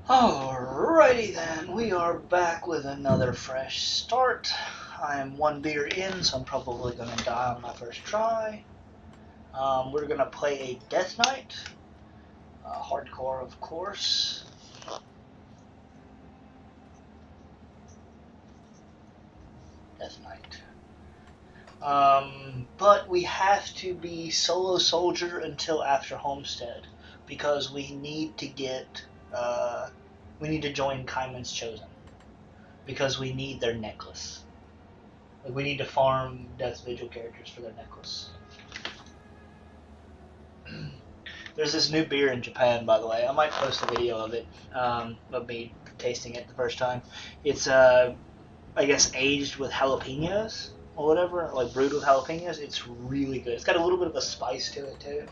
Alrighty then, we are back with another fresh start. I'm one beer in, so I'm probably going to die on my first try. We're going to play a Death Knight. Hardcore, of course. Death Knight. But we have to be solo soldier until after Homestead, because we need to get, we need to join Kaiman's Chosen, because we need their necklace. Like, we need to farm Death Vigil characters for their necklace. There's this new beer in Japan, by the way. I might post a video of it, of me tasting it the first time. It's, I guess, aged with jalapenos or whatever, like brewed with jalapenos. It's really good. It's got a little bit of a spice to it, too.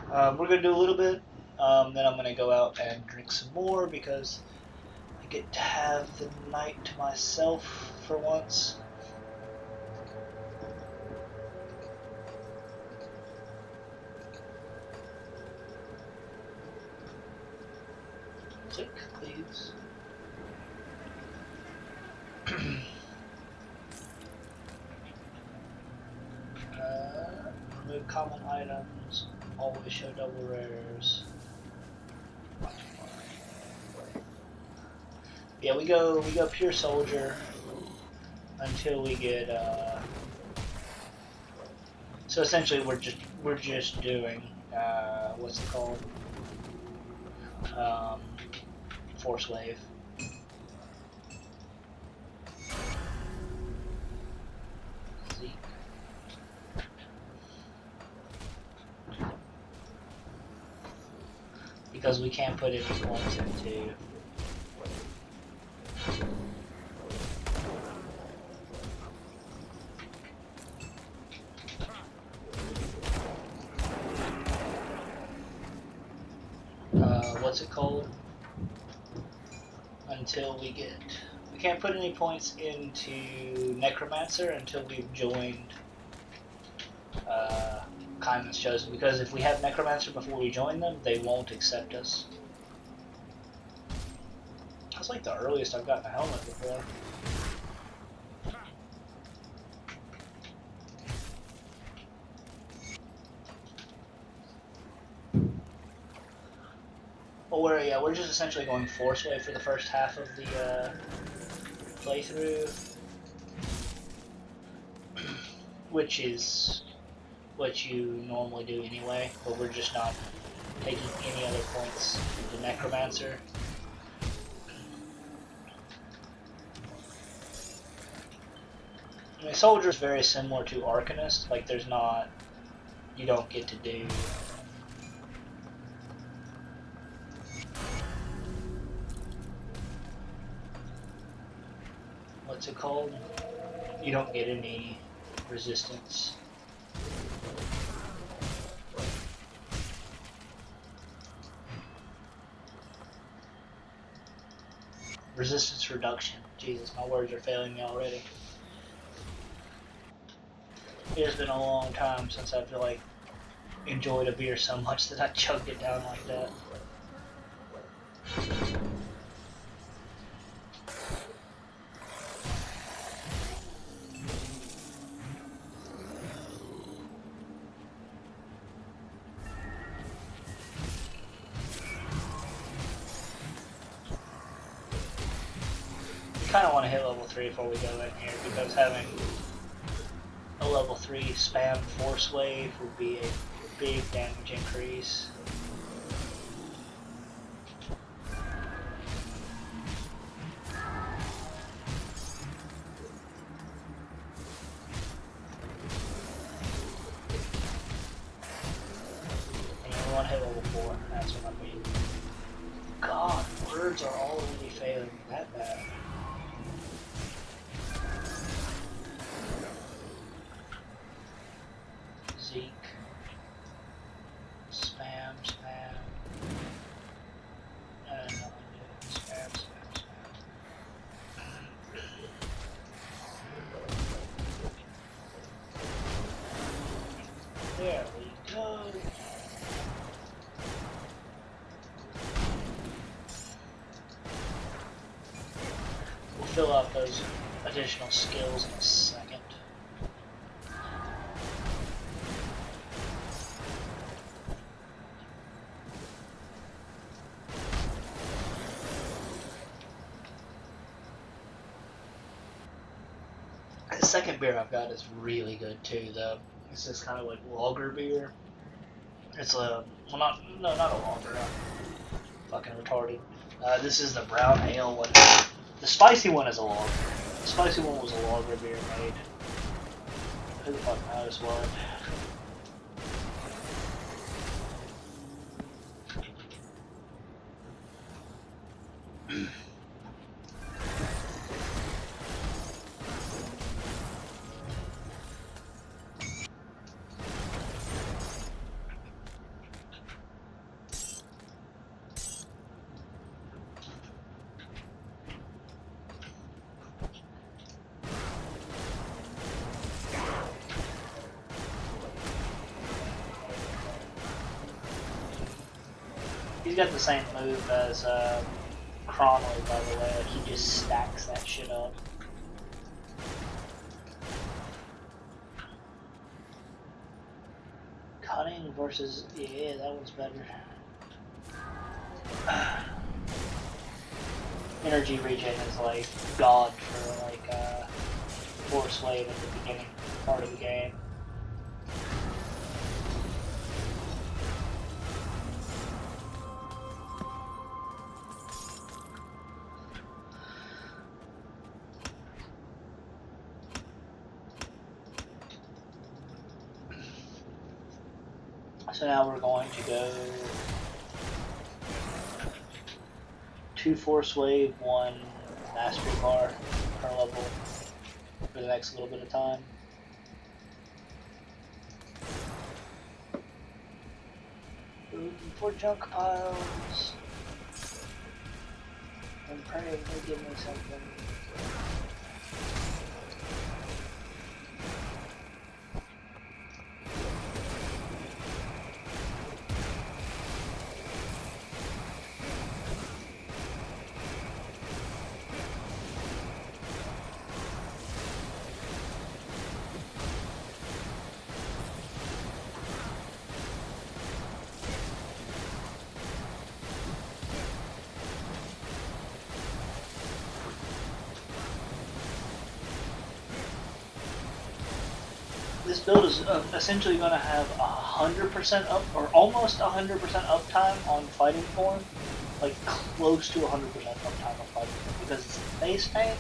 We're going to do a little bit, then I'm going to go out and drink some more because I get to have the night to myself for once. Click, please. Remove common items. Always show double rares. Yeah, we go pure soldier until we get. So essentially, we're just doing what's it called? Force wave. Zeke. Because we can't put any points into. What's it called? Until we get. We can't put any points into Necromancer until we've joined Kaiman's Chosen, because if we have Necromancer before we join them, they won't accept us. That's like the earliest I've gotten a helmet before. Well, we're just essentially going Force Wave for the first half of the playthrough, which is what you normally do anyway, but we're just not taking any other points into Necromancer. I mean, Soldier's very similar to Arcanist, like there's not, you don't get to do what's it called? You don't get any resistance. Resistance reduction. Jesus, my words are failing me already. It has been a long time since I've like enjoyed a beer so much that I chugged it down like that. Kind of want to hit level 3 before we go in here, because having a level 3 spam Force Wave would be a big damage increase. And we want to hit level 4, that's what I mean. God, words are already failing that bad. Zeke. Spam. Spam. There we go. We'll fill out those additional skills in a second. The second beer I've got is really good too, though. It's this kind of like lager beer. It's a, well, not a lager. I'm fucking retarded. This is the brown ale one. The spicy one is a lager. The spicy one was a lager beer made. Who the fuck knows what? He's got the same move as Cromley, by the way. Like, he just stacks that shit up. Cunning versus... yeah, that one's better. Energy regen is like god for like Force Wave at the beginning part of the game. So now we're going to go 2 Force Wave, 1 Mastery Bar per level for the next little bit of time. Looking for junk piles. I'm praying they give me something. This build is essentially going to have 100% up, or almost 100% uptime on fighting form, like close to 100% uptime on fighting form, because it's a base tank,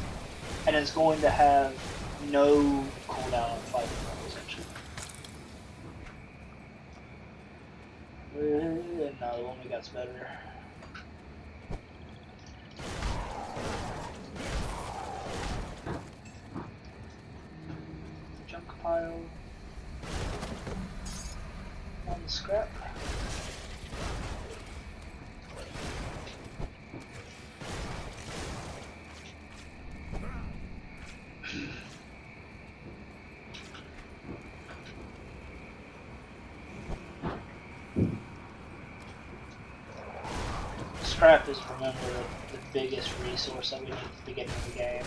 and it's going to have no cooldown on fighting form, essentially. No, the one we got's better. Junk pile. On the scrap. Scrap is, remember, the biggest resource that we need at the beginning of the game.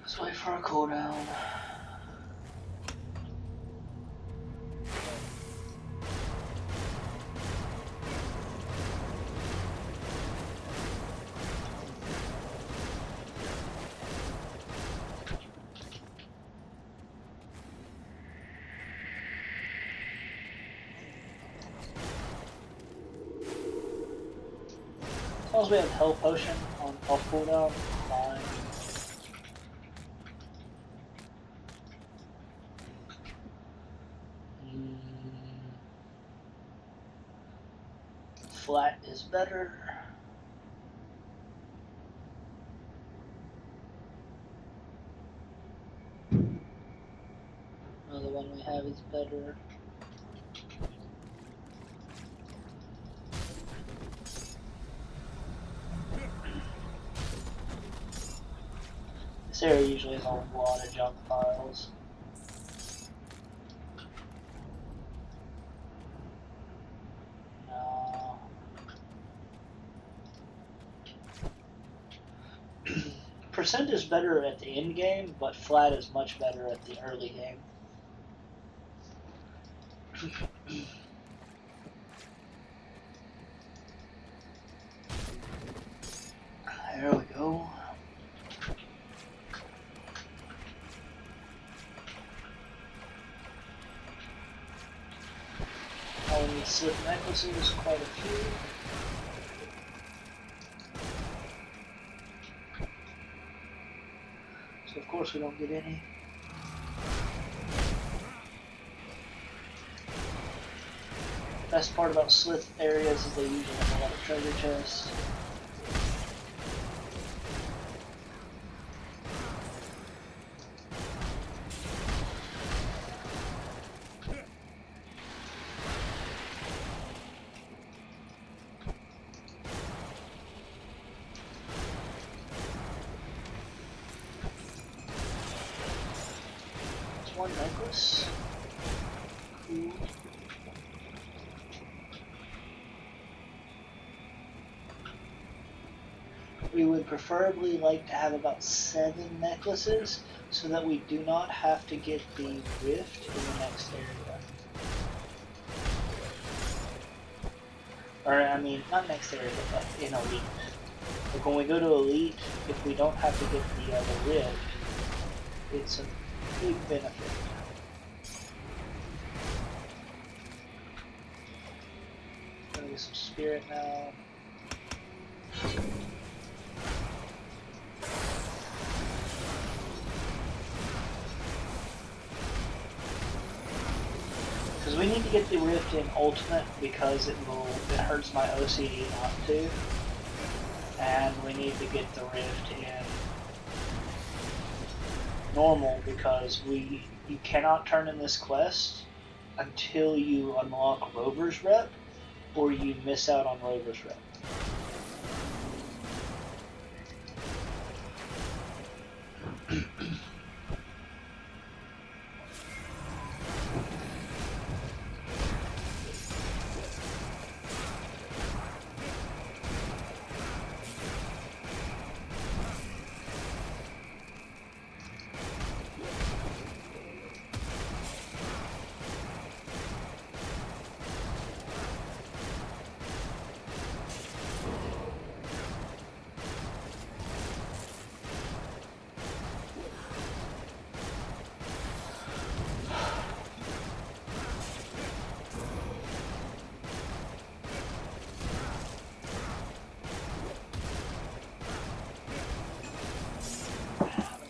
Let's wait for a cooldown. As long as we have health potion on off cooldown, fine. Flat is better. Another one we have is better. This area usually has a lot of junk piles. No. Percent is better at the end game, but flat is much better at the early game. There we go. Now we need slip necklaces, quite a few. So of course we don't get any. Best part about slith areas is they usually have a lot of treasure chests. There's one necklace. Cool. We would preferably like to have about 7 necklaces so that we do not have to get the rift in the next area. Or, I mean, not next area, but like in Elite. Like when we go to Elite, if we don't have to get the rift, it's a big benefit. Gonna get some spirit now. Because we need to get the rift in ultimate because it hurts my OCD not to. And we need to get the rift in normal because you cannot turn in this quest until you unlock Rover's Rep or you miss out on Rover's Rep.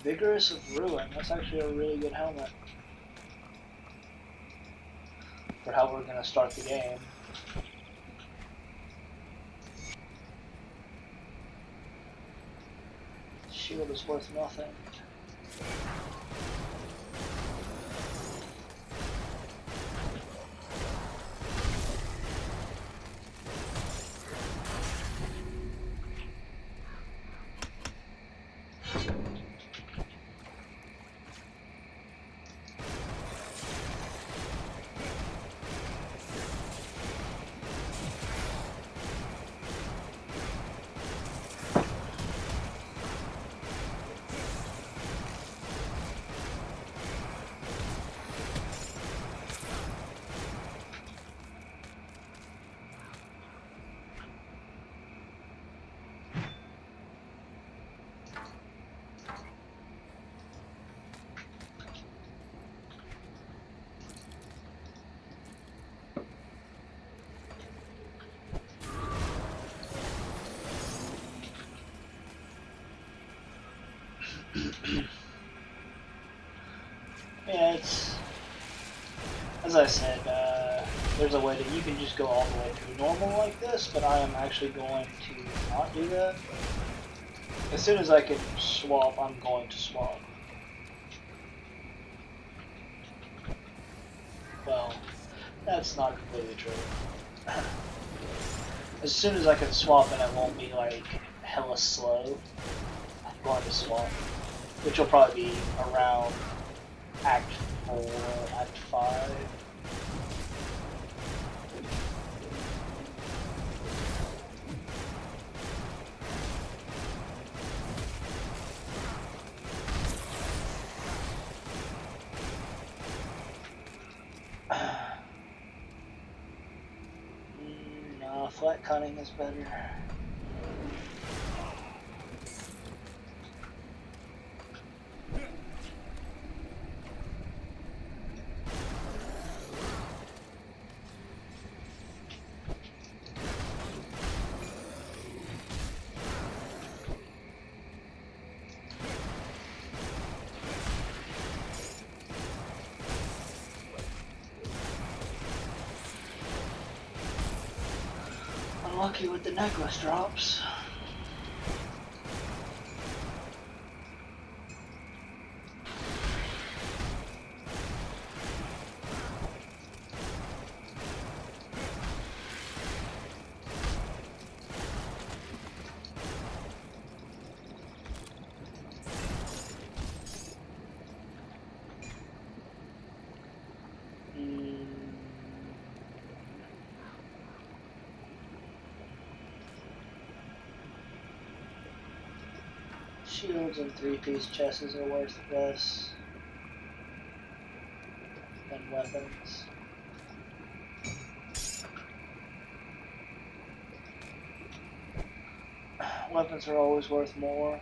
Vigorous of Ruin, that's actually a really good helmet for how we're going to start the game. Shield is worth nothing. Yeah, it's, as I said, there's a way that you can just go all the way to normal like this, but I am actually going to not do that. As soon as I can swap, I'm going to swap. Well, that's not completely true. As soon as I can swap and it won't be like hella slow, I'm going to swap. Which will probably be around Act 4, Act 5. No, flat cutting is better. Unlucky with the necklace drops. Shields and three-piece chests are worth less than weapons. Weapons are always worth more.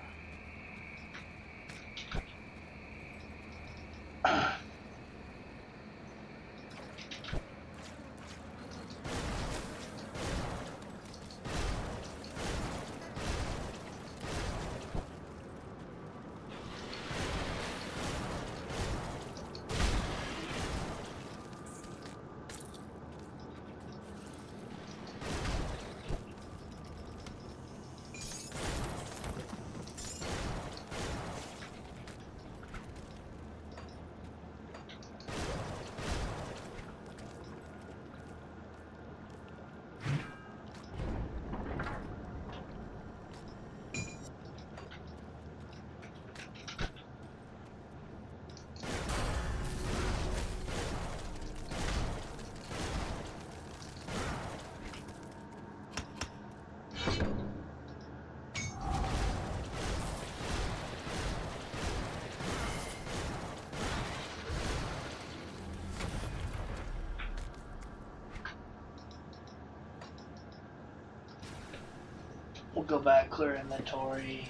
We'll go back, clear inventory,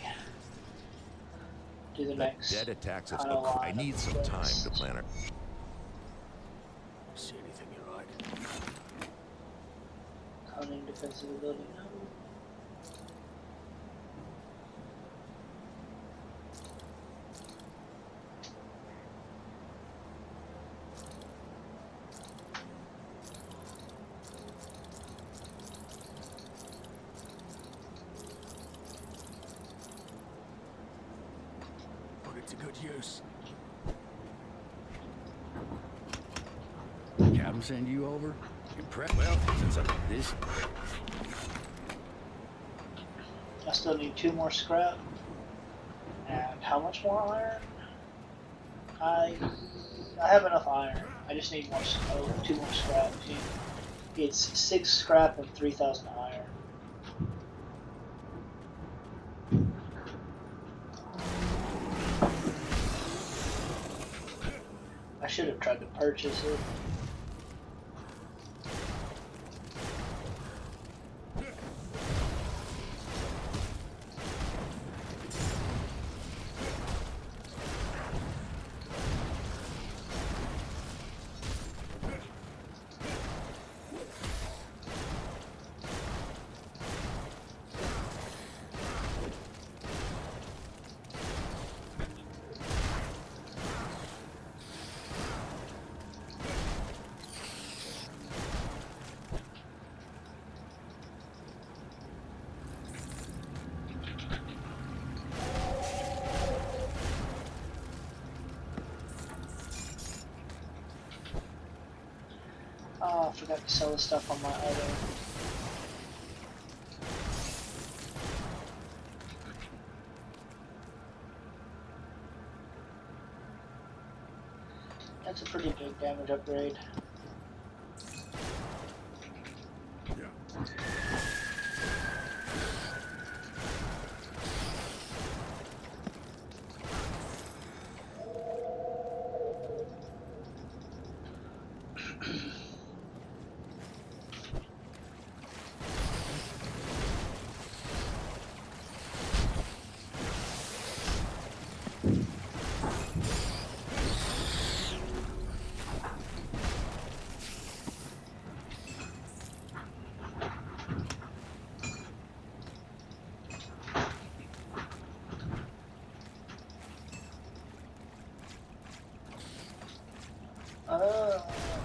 do the next. Dead attacks us. Kinda I need some time to plan it. See anything you like? Cunning defensive ability. No. Put it to good use. Captain send you over? Impressed? Well, since I'm this. I still need 2 more scrap. And how much more iron? I have enough iron. I just need more. 2 more scrap. It's 6 scrap and 3,000 iron. I should have tried to purchase it. I forgot to sell the stuff on my other. That's a pretty big damage upgrade.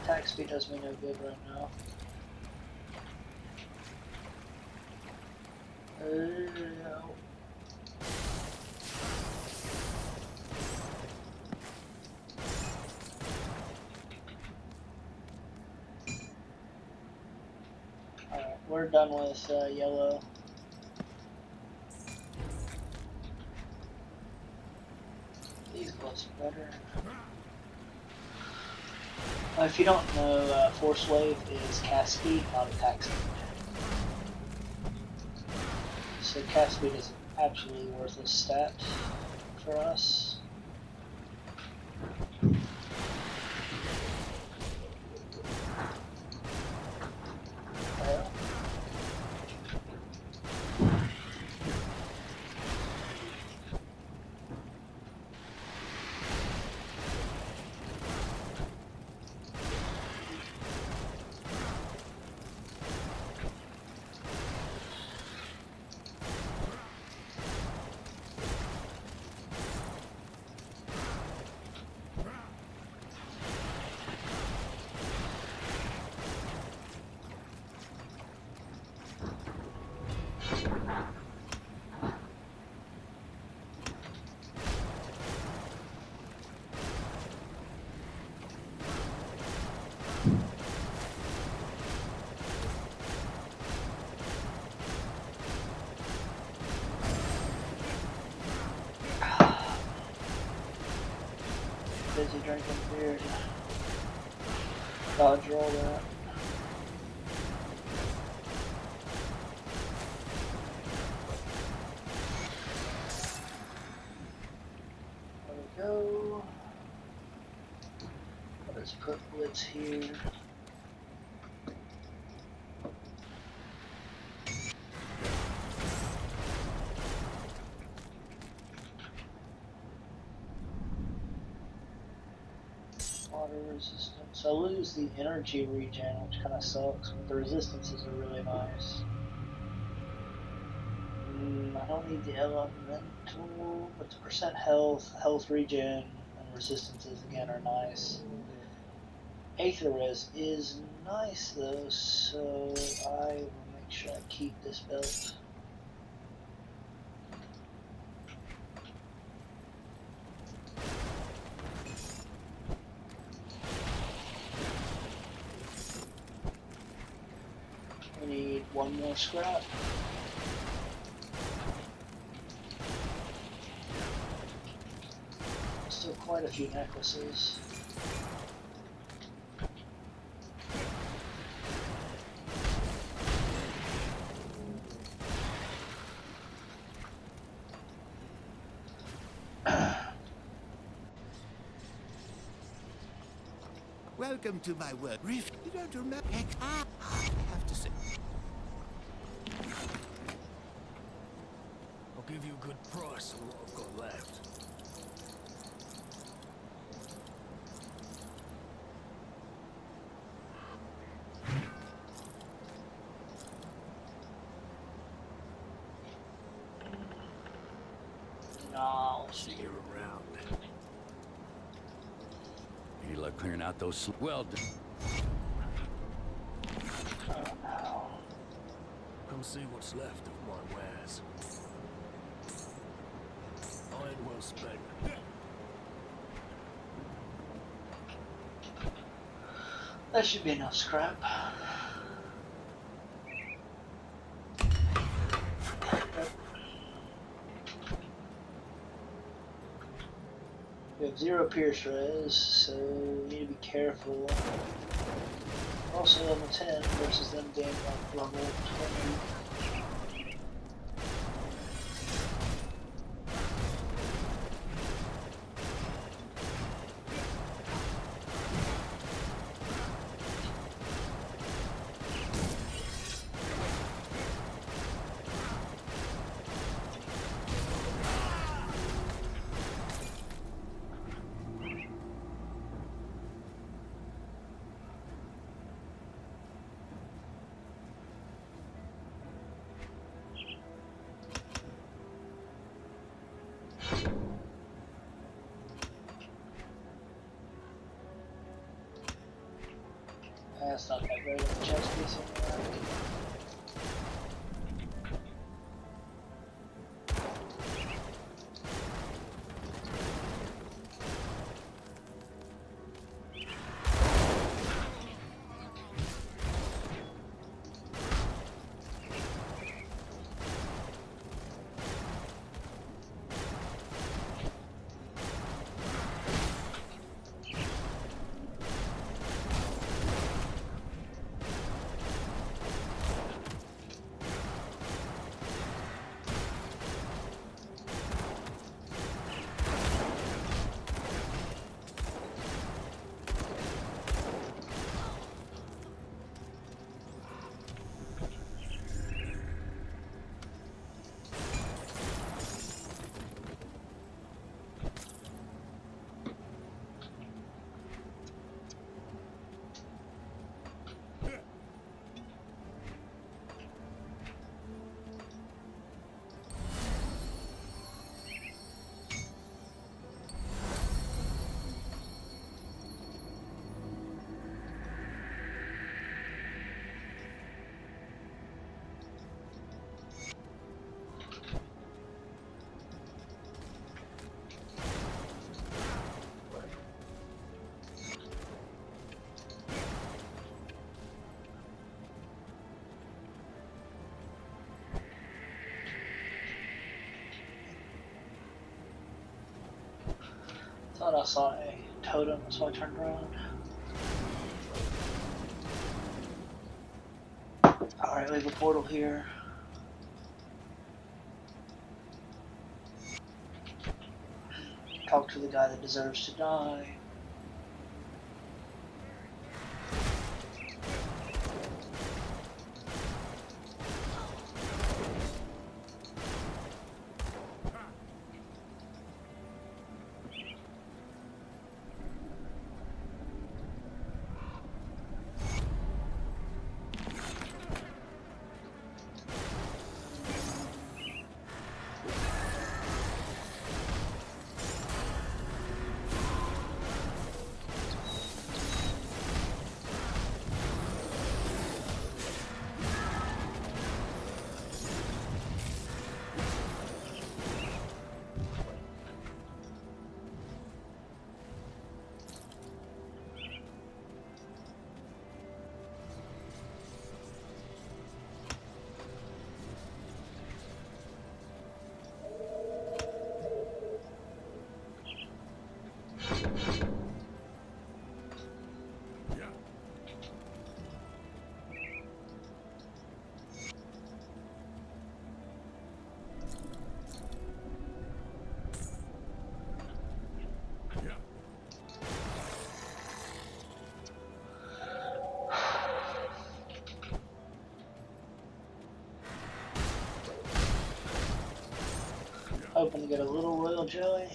Attack speed does me no good right now. No. Alright, we're done with yellow. These gloves are better. If you don't know, Force Wave is cast speed, not attack speed. So cast speed is an absolutely worthless stat for us. Well. Busy drinking beer to dodge all that. There we go. Let's put Blitz here. Water resistance. I lose the energy regen, which kind of sucks, but the resistances are really nice. I don't need the elemental, but the percent health, health regen, and resistances again are nice. Aether res is nice though, so I will make sure I keep this belt. We need one more scrap. Still quite a few necklaces. Welcome to my world. Rift, you don't remember? Heck, I have to say. I'll give you a good price on what I've got left. No. See you around. Any luck clearing out those? Well done. Come see what's left of my wares. Iron well spent. That should be enough scrap. We have 0 pierce res, so we need to be careful. We're also level 10 versus them being like level 20. That's not that great of a chest piece anyway. Thought I saw a totem, so I turned around. Alright, we have a portal here. Talk to the guy that deserves to die. Hoping to get a little royal jelly.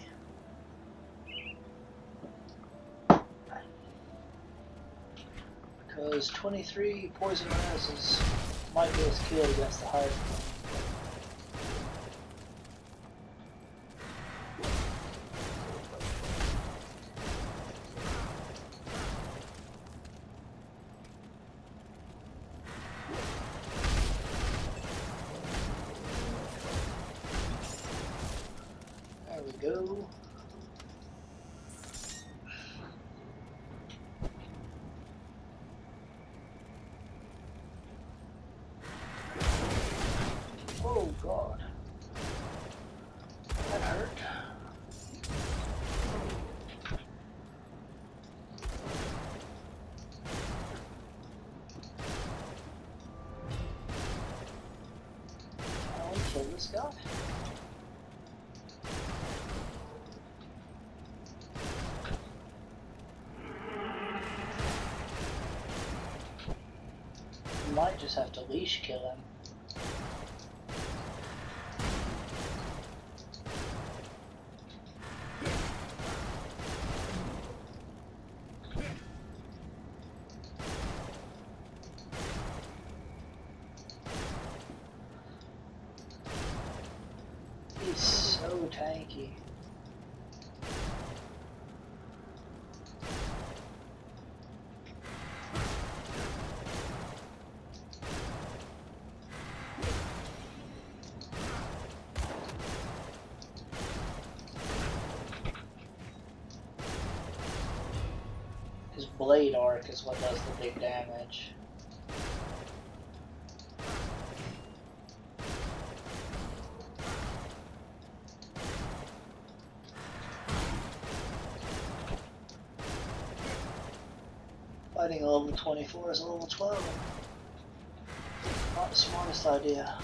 Because 23 poison res might get us killed against the hive. There we go. God. That hurt. Can we kill this guy? We might just have to leash kill him. He's so tanky. His blade arc is what does the big damage. Fighting a level 24 is a level 12. Not the smartest idea.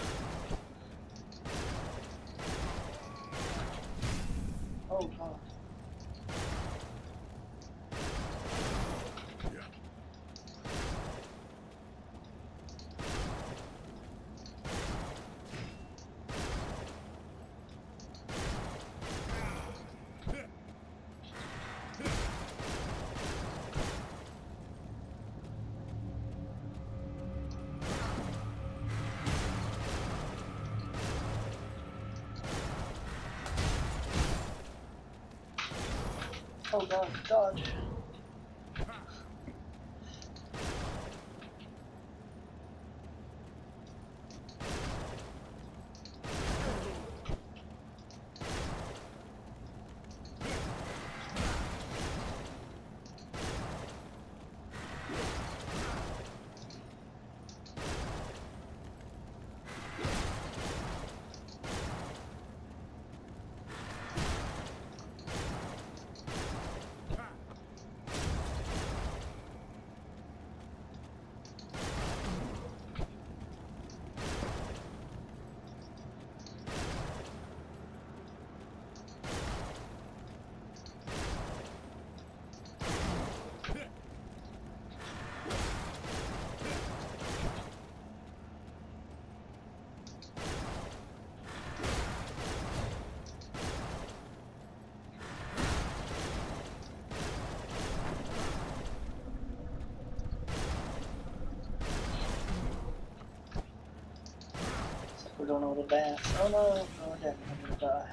Oh god. Oh god, dodge. We don't know the dance. Oh no, oh damn, I'm gonna die.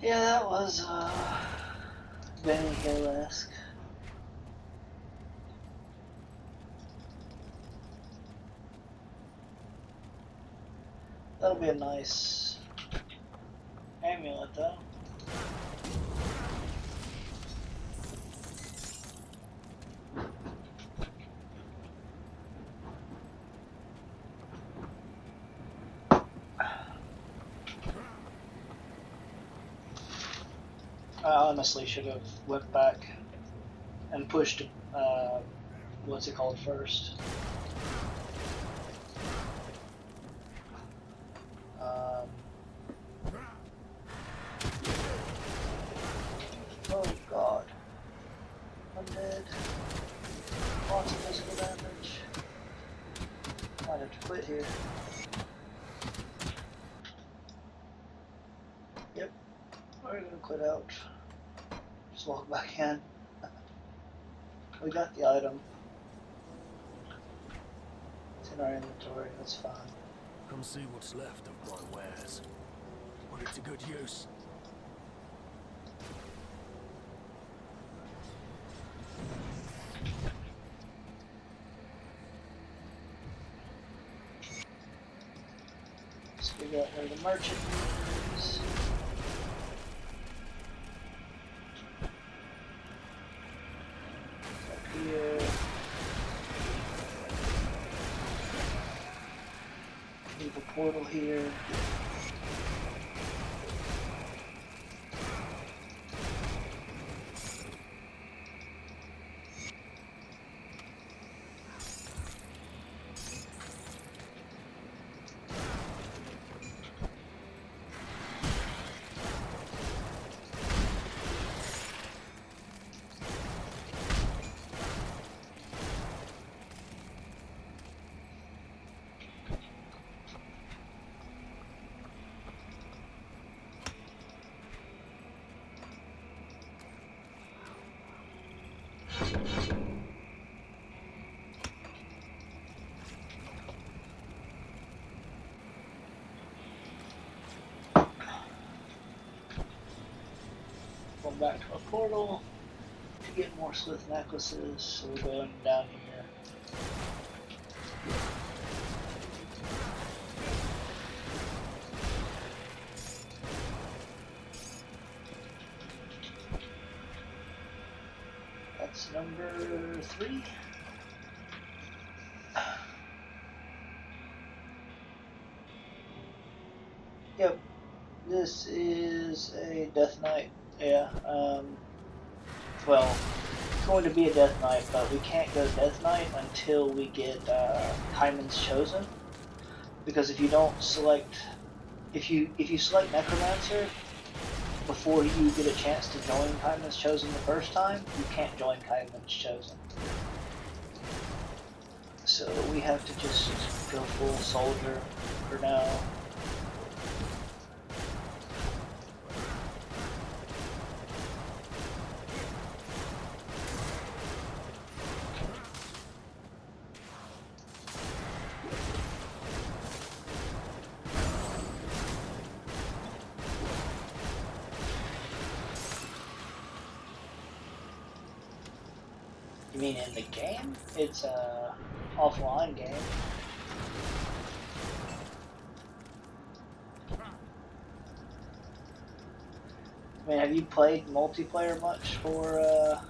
Yeah, that was Benny Hill-esque. That'll be a nice amulet, though. I honestly should have went back and pushed, what's it called first? Oh god. I'm dead. Lots of physical damage. Might have to quit here. Yep. We're gonna quit out. Just walk back in. We got the item. It's in our inventory, that's fine. Come see what's left of my wares. Put it to good use. Let's figure out where the merchant is. Up here. Leave a portal here. Going back to our portal to get more Slith necklaces, so we're going down here. That's number 3. Yep, this is a Death Knight. Yeah, well, it's going to be a Death Knight, but we can't go Death Knight until we get Hyman's Chosen. Because if you don't select, if you select Necromancer before you get a chance to join Hyman's Chosen the first time, you can't join Hyman's Chosen. So we have to just go full soldier for now. You mean in the game? It's a offline game. I mean, have you played multiplayer much for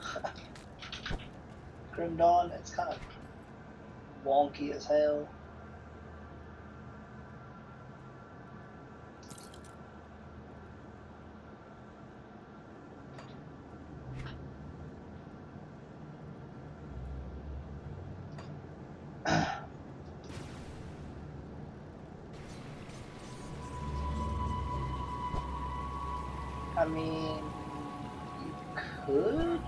Grim Dawn? It's kind of wonky as hell. I mean, you could?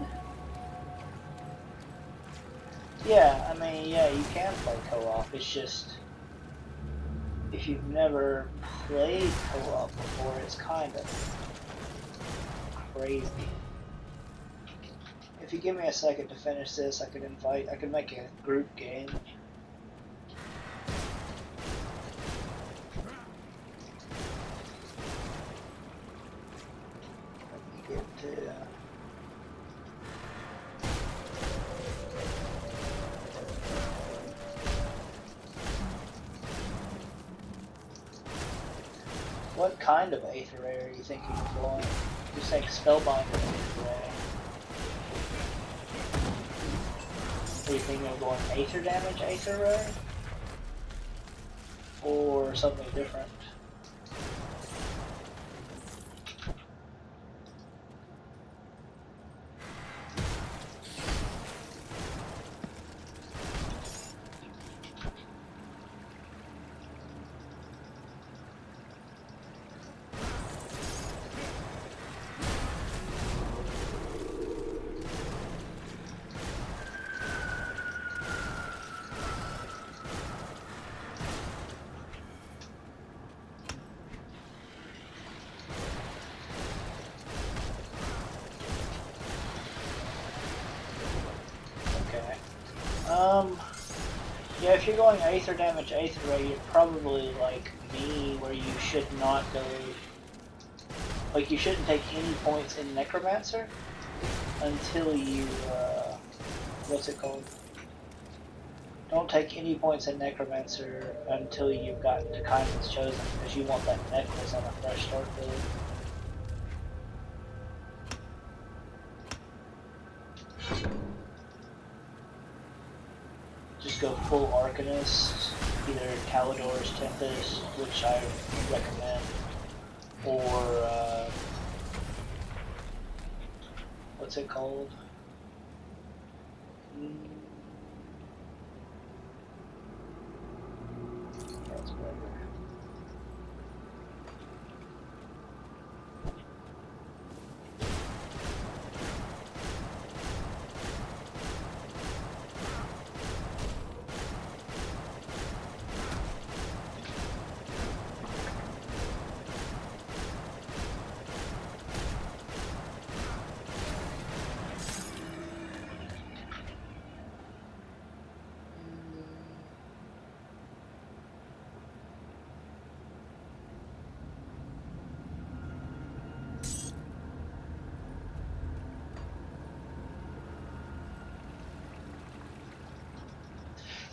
Yeah, I mean, yeah, you can play co-op. It's just, if you've never played co-op before, it's kind of crazy. If you give me a second to finish this, I could make a group game. What kind of Aether Ray are you thinking of going? You think Spellbinder Aether Ray. Are you thinking of going Aether Damage Aether Ray? Or something different? Yeah, if you're going Aether Damage, Aether Ray, you're probably like me, where you should not go... Like, you shouldn't take any points in Necromancer until you, what's it called? Don't take any points in Necromancer until you've gotten to Kaiman's Chosen, because you want that necklace on a fresh start build. Just go full Arcanist, either Calidor's Tempest, which I recommend, or what's it called? That's better.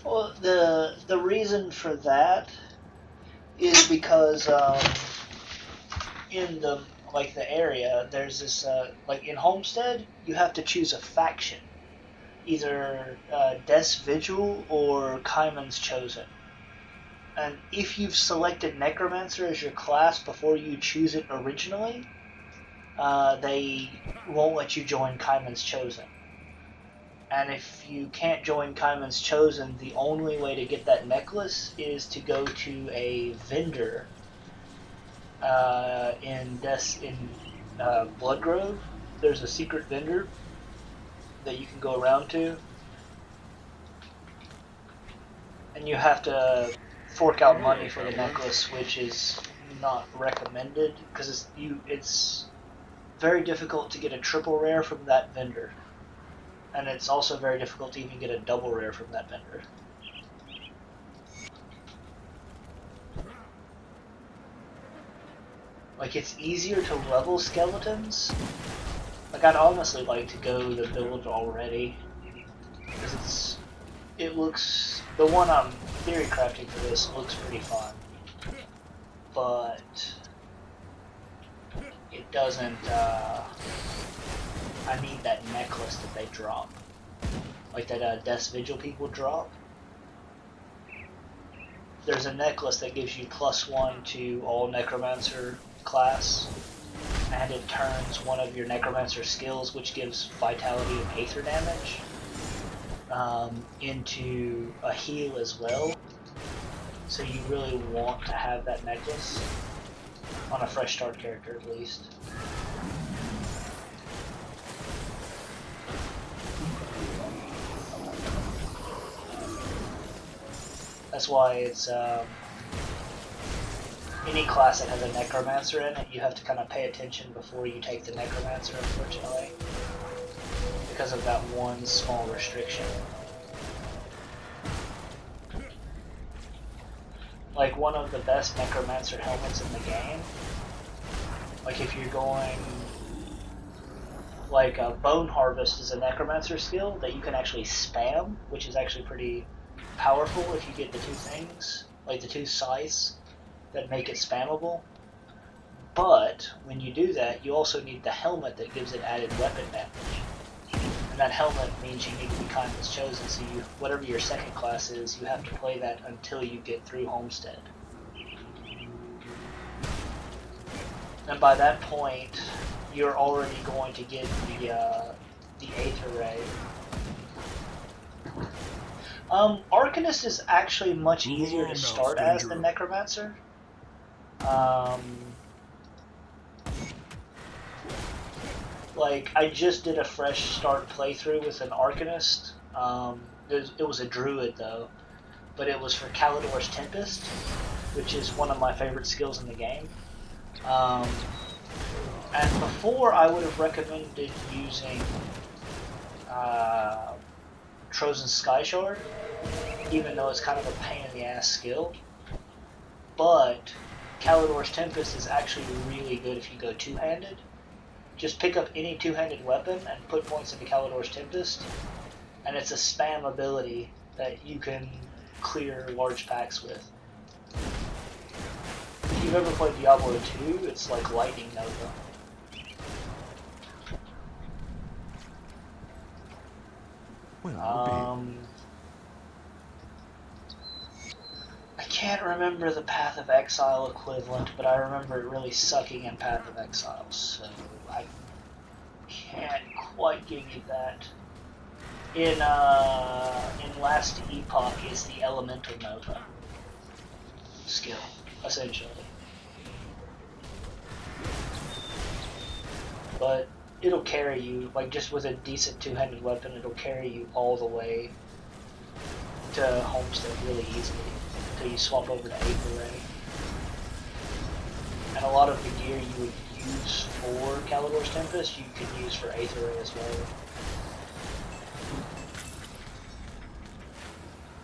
Well, the reason for that is because in the area, there's this like in Homestead, you have to choose a faction, either Death's Vigil or Kaiman's Chosen. And if you've selected Necromancer as your class before you choose it originally, they won't let you join Kaiman's Chosen. And if you can't join Kaiman's Chosen, the only way to get that necklace is to go to a vendor in Bloodgrove. There's a secret vendor that you can go around to, and you have to fork out money for the necklace, which is not recommended because it's very difficult to get a triple rare from that vendor, and it's also very difficult to even get a double rare from that vendor. Like, it's easier to level skeletons. Like, I'd honestly like to go the build already, because it looks, the one I'm theory crafting for this looks pretty fun, but it doesn't, I need that necklace that they drop, like that Death's Vigil people drop. There's a necklace that gives you +1 to all Necromancer class, and it turns one of your Necromancer skills, which gives Vitality and Aether damage, into a heal as well. So you really want to have that necklace on a fresh start character at least. That's why it's any class that has a Necromancer in it, you have to kind of pay attention before you take the Necromancer, unfortunately, because of that one small restriction. Like, one of the best Necromancer helmets in the game, like if you're going, like Bone Harvest is a Necromancer skill that you can actually spam, which is actually pretty powerful if you get the two things, like the two scythes that make it spammable. But when you do that, you also need the helmet that gives it added weapon damage. And that helmet means you need to be kindness chosen, so you, whatever your second class is, you have to play that until you get through Homestead. And by that point, you're already going to get the Aether Ray. Arcanist is actually much easier to start as than Necromancer. Like, I just did a fresh start playthrough with an Arcanist. It was a Druid, though. But it was for Kalidor's Tempest, which is one of my favorite skills in the game. And before, I would have recommended using Trojan Skyshard, even though it's kind of a pain in the ass skill. But Kalidor's Tempest is actually really good if you go two-handed. Just pick up any two-handed weapon and put points into Kalidor's Tempest, and it's a spam ability that you can clear large packs with. If you've ever played Diablo 2, it's like Lightning Nova. I can't remember the Path of Exile equivalent, but I remember it really sucking in Path of Exile, so I can't quite give you that. In Last Epoch is the Elemental Nova skill, essentially. But it'll carry you, like just with a decent two-handed weapon, it'll carry you all the way to Homestead really easily until you swap over to Aether Ray. And a lot of the gear you would use for Kalidor's Tempest, you could use for Aether Ray as well.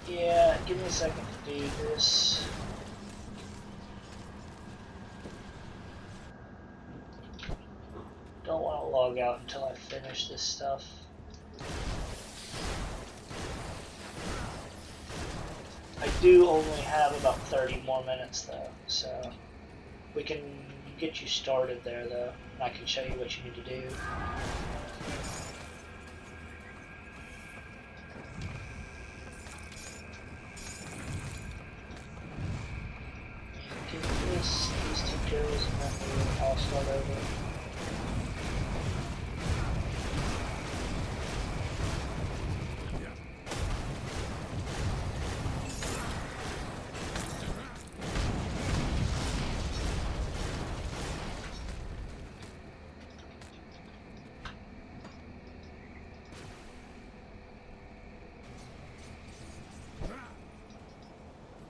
Yeah, give me a second to do this. Don't want to log out until I finish this stuff. I do only have about 30 more minutes though, so we can get you started there though, and I can show you what you need to do. Get these two kills, and then I'll start over.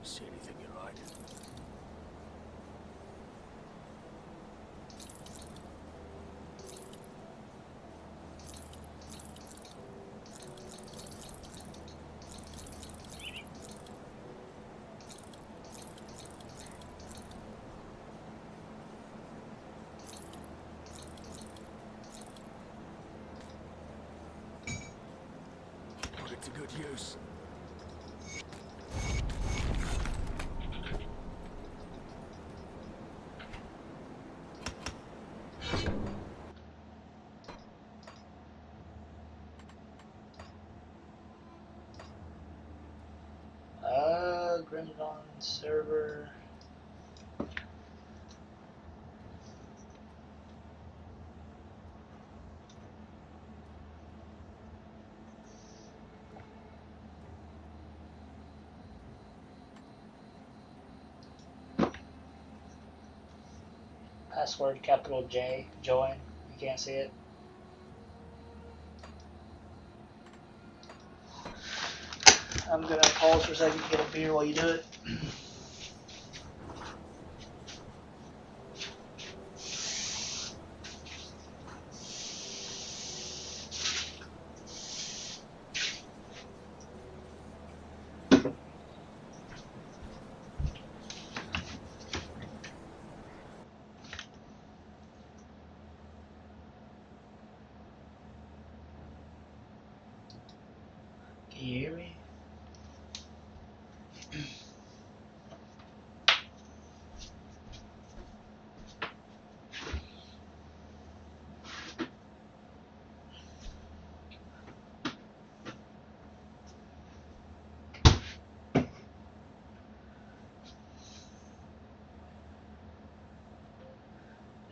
See anything you like? Put it to good use. Grimdon server. Password capital J, join. You can't see it. I'm gonna pause for a second, get a beer while you do it. Can you hear me?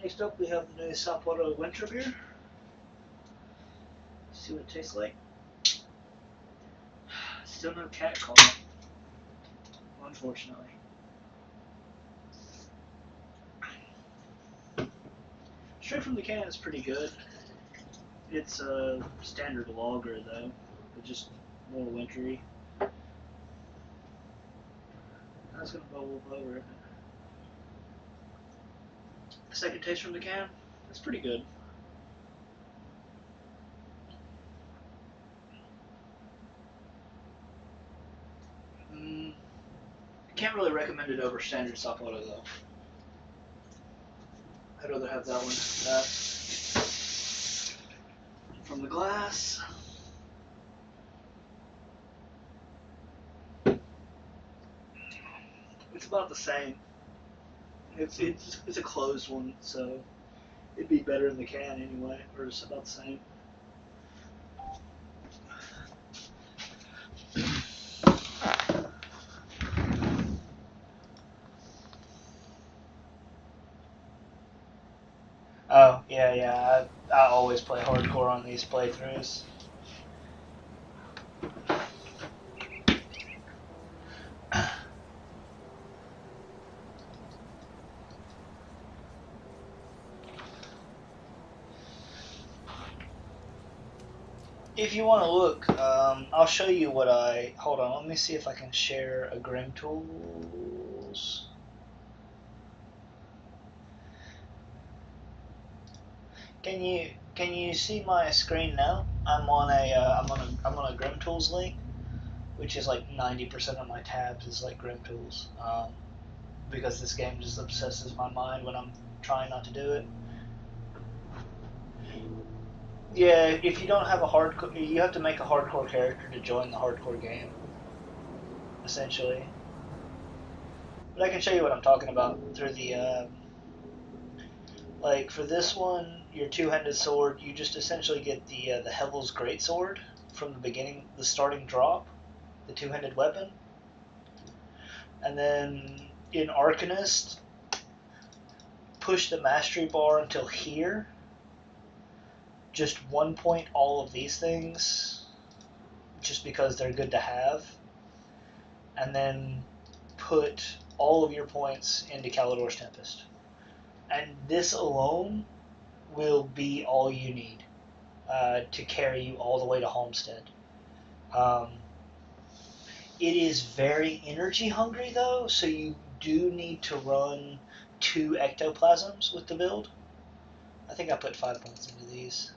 Next up, we have the new Sapporo Winter Beer. See what it tastes like. Still no cat call, unfortunately. Straight from the can is pretty good. It's a standard lager though, but just more wintry. That's gonna bubble up over it. Second taste from the can, that's pretty good. Can't really recommend it over standard Sapporo though. I'd rather have that one than that. From the glass. It's about the same. It's a closed one, so it'd be better in the can anyway, or it's about the same. Oh, yeah. I always play hardcore on these playthroughs. If you want to look, I'll show you what I... Hold on, let me see if I can share a Grim Tools. Can you see my screen now? I'm on a Grim Tools link, which is like 90% of my tabs is like Grim Tools, because this game just obsesses my mind when I'm trying not to do it. Yeah, if you don't have a hardcore, you have to make a hardcore character to join the hardcore game, essentially. But I can show you what I'm talking about through the, like for this one, your two-handed sword, you just essentially get the Hevel's Greatsword from the beginning, the starting drop, the two-handed weapon. And then in Arcanist, push the mastery bar until here. Just 1 point all of these things, just because they're good to have. And then put all of your points into Calidor's Tempest. And this alone will be all you need to carry you all the way to Homestead. It is very energy hungry though, so you do need to run 2 ectoplasms with the build. I think I put 5 points into these.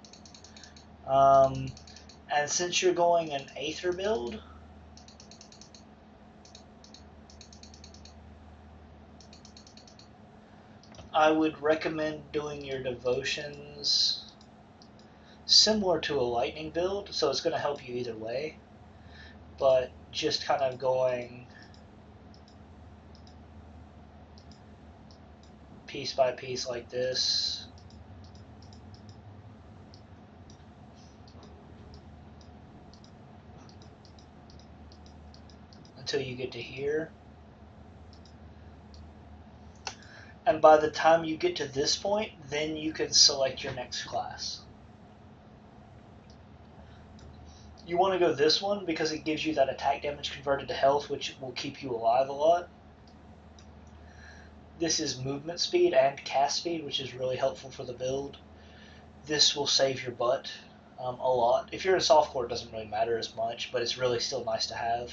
And since you're going an Aether build, I would recommend doing your devotions similar to a lightning build, so it's going to help you either way, but just kind of going piece by piece like this. Until you get to here. And by the time you get to this point, then you can select your next class. You want to go this one because it gives you that attack damage converted to health, which will keep you alive a lot. This is movement speed and cast speed, which is really helpful for the build. This will save your butt a lot. If you're in softcore, it doesn't really matter as much, but it's really still nice to have.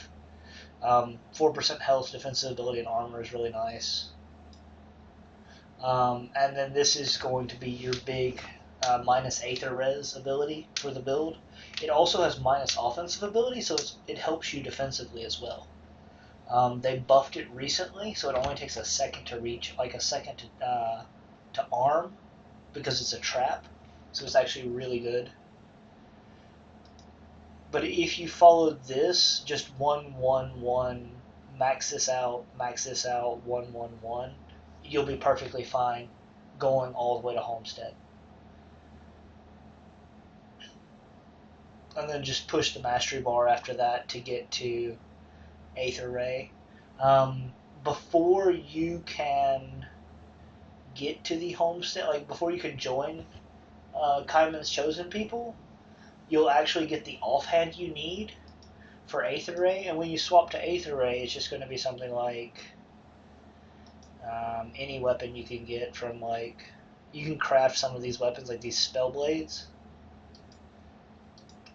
4% health, defensive ability, and armor is really nice. And then this is going to be your big minus Aether Res ability for the build. It also has minus offensive ability, so it helps you defensively as well. They buffed it recently, so it only takes a second to reach, like a second to arm, because it's a trap. So it's actually really good. But if you followed this, just 1, 1, 1, max this out, 1, 1, 1, you'll be perfectly fine going all the way to Homestead. And then just push the mastery bar after that to get to Aether Ray. Before you can get to the homestead, like before you can join Kaiman's chosen people, you'll actually get the offhand you need for Aether Ray, and when you swap to Aether Ray, it's just going to be something like any weapon you can get from, like, you can craft some of these weapons, like these spell blades,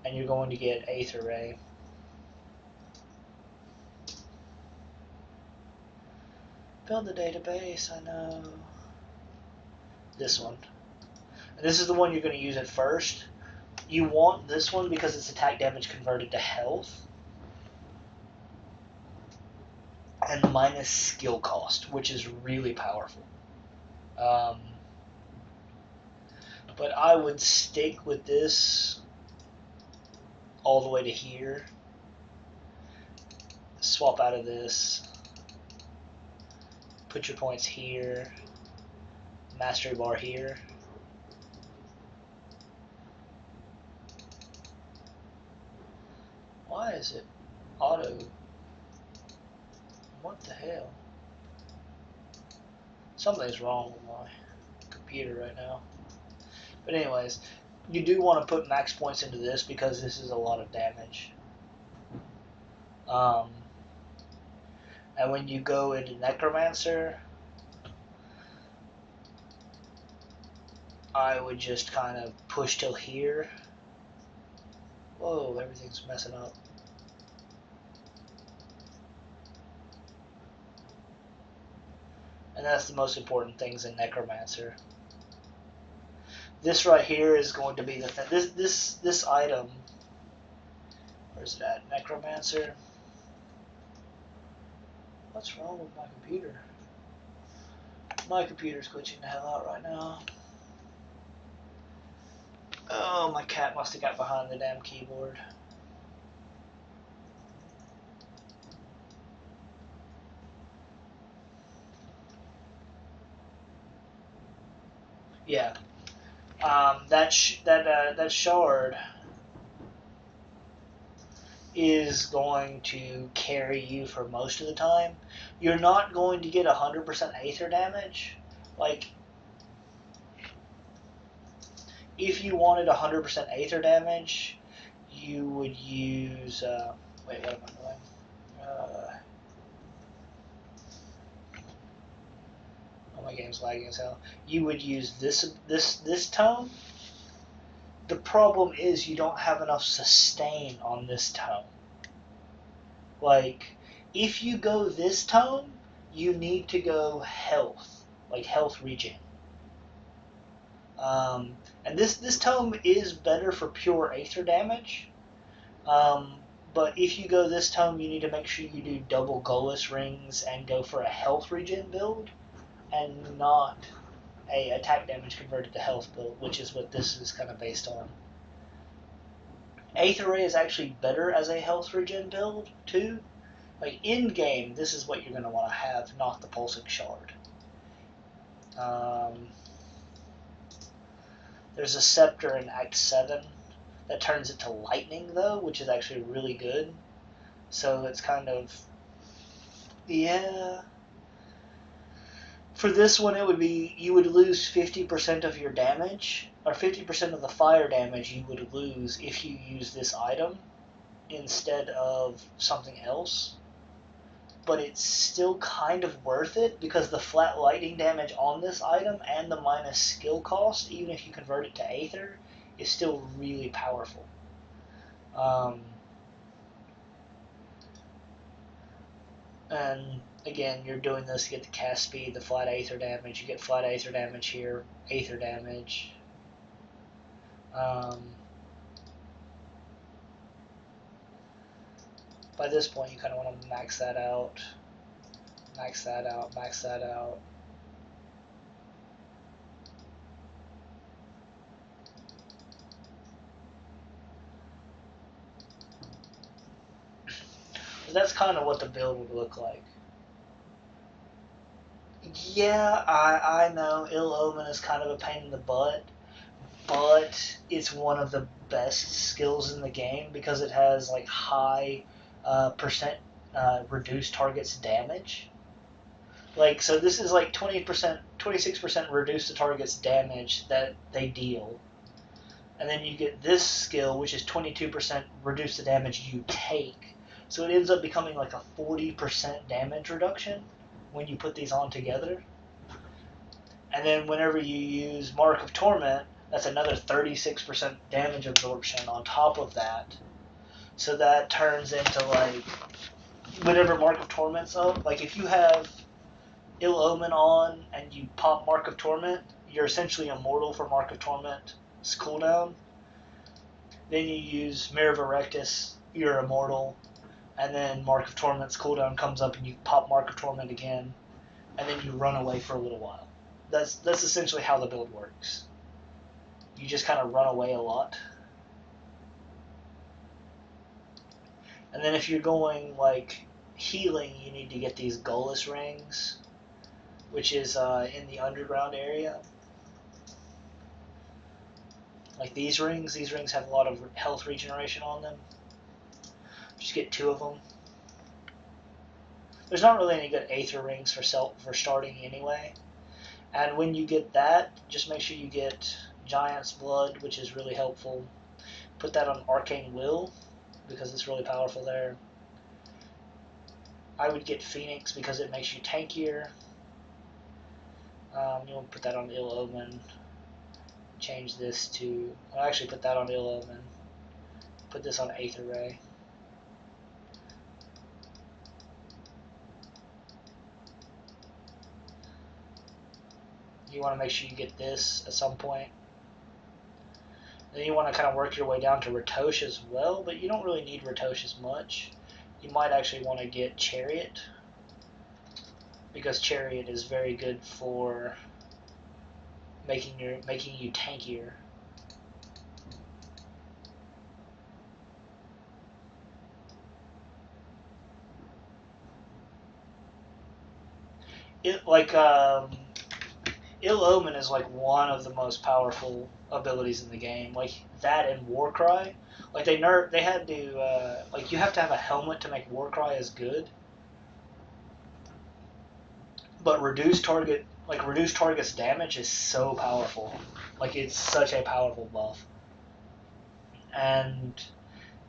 and you're going to get Aether Ray. Build the database, I know. This one. And this is the one you're going to use at first. You want this one because it's attack damage converted to health. And minus skill cost, which is really powerful. But I would stick with this all the way to here. Swap out of this. Put your points here. Mastery bar here. Why is it auto? What the hell? Something's wrong with my computer right now. But anyways, you do want to put max points into this because this is a lot of damage. And when you go into Necromancer, I would just kind of push till here. Whoa, everything's messing up. And that's the most important things in Necromancer. This right here is going to be the thing. This item. Where's it at? Necromancer. What's wrong with my computer? My computer's glitching the hell out right now. Oh, my cat must have got behind the damn keyboard. Yeah. That shard is going to carry you for most of the time. You're not going to get 100% Aether damage. Like, if you wanted 100% Aether damage, you would use... wait, what am I doing? Oh, my game's lagging as hell. You would use this tome. The problem is you don't have enough sustain on this tome. Like, if you go this tome, you need to go health, like health regen. And this tome is better for pure Aether damage. But if you go this tome, you need to make sure you do double Golas rings and go for a health regen build, and not a attack damage converted to health build, which is what this is kind of based on. Aether Ray is actually better as a health regen build, too. Like, in-game, this is what you're going to want to have, not the Pulsing Shard. There's a Scepter in Act 7 that turns it to lightning, though, which is actually really good. So it's kind of... yeah... For this one, it would be, you would lose 50% of your damage, or 50% of the fire damage you would lose if you use this item instead of something else. But it's still kind of worth it because the flat lightning damage on this item and the minus skill cost, even if you convert it to Aether, is still really powerful. And again, you're doing this to get the cast speed, the flat Aether damage. You get flat Aether damage here, Aether damage. By this point, you kind of want to max that out. Max that out, max that out. That's kind of what the build would look like. Yeah, I know Ill Omen is kind of a pain in the butt, but it's one of the best skills in the game because it has like high percent reduced targets damage. Like, so this is like 20%, 26% reduce the target's damage that they deal. And then you get this skill, which is 22% reduce the damage you take. So it ends up becoming like a 40% damage reduction when you put these on together. And then whenever you use Mark of Torment, that's another 36% damage absorption on top of that. So that turns into like, whenever Mark of Torment's up, like if you have Ill Omen on and you pop Mark of Torment, you're essentially immortal for Mark of Torment's cooldown. Then you use Mirror of Erectus, you're immortal. And then Mark of Torment's cooldown comes up and you pop Mark of Torment again. And then you run away for a little while. That's essentially how the build works. You just kind of run away a lot. And then if you're going like healing, you need to get these Gullus rings, which is in the underground area. Like these rings have a lot of health regeneration on them. Just get 2 of them. There's not really any good Aether rings for starting anyway. And when you get that, just make sure you get Giant's Blood, which is really helpful. Put that on Arcane Will, because it's really powerful there. I would get Phoenix because it makes you tankier. You'll put that on Ill Omen. Change this to... I'll actually put that on Ill Omen. Put this on Aether Ray. You want to make sure you get this at some point. Then you want to kind of work your way down to Ratosh as well, but you don't really need Ratosh as much. You might actually want to get Chariot, because Chariot is very good for making you tankier. Ill Omen is like one of the most powerful abilities in the game. Like that and Warcry. Like they had to like you have to have a helmet to make Warcry as good. But reduced target's damage is so powerful. Like it's such a powerful buff. And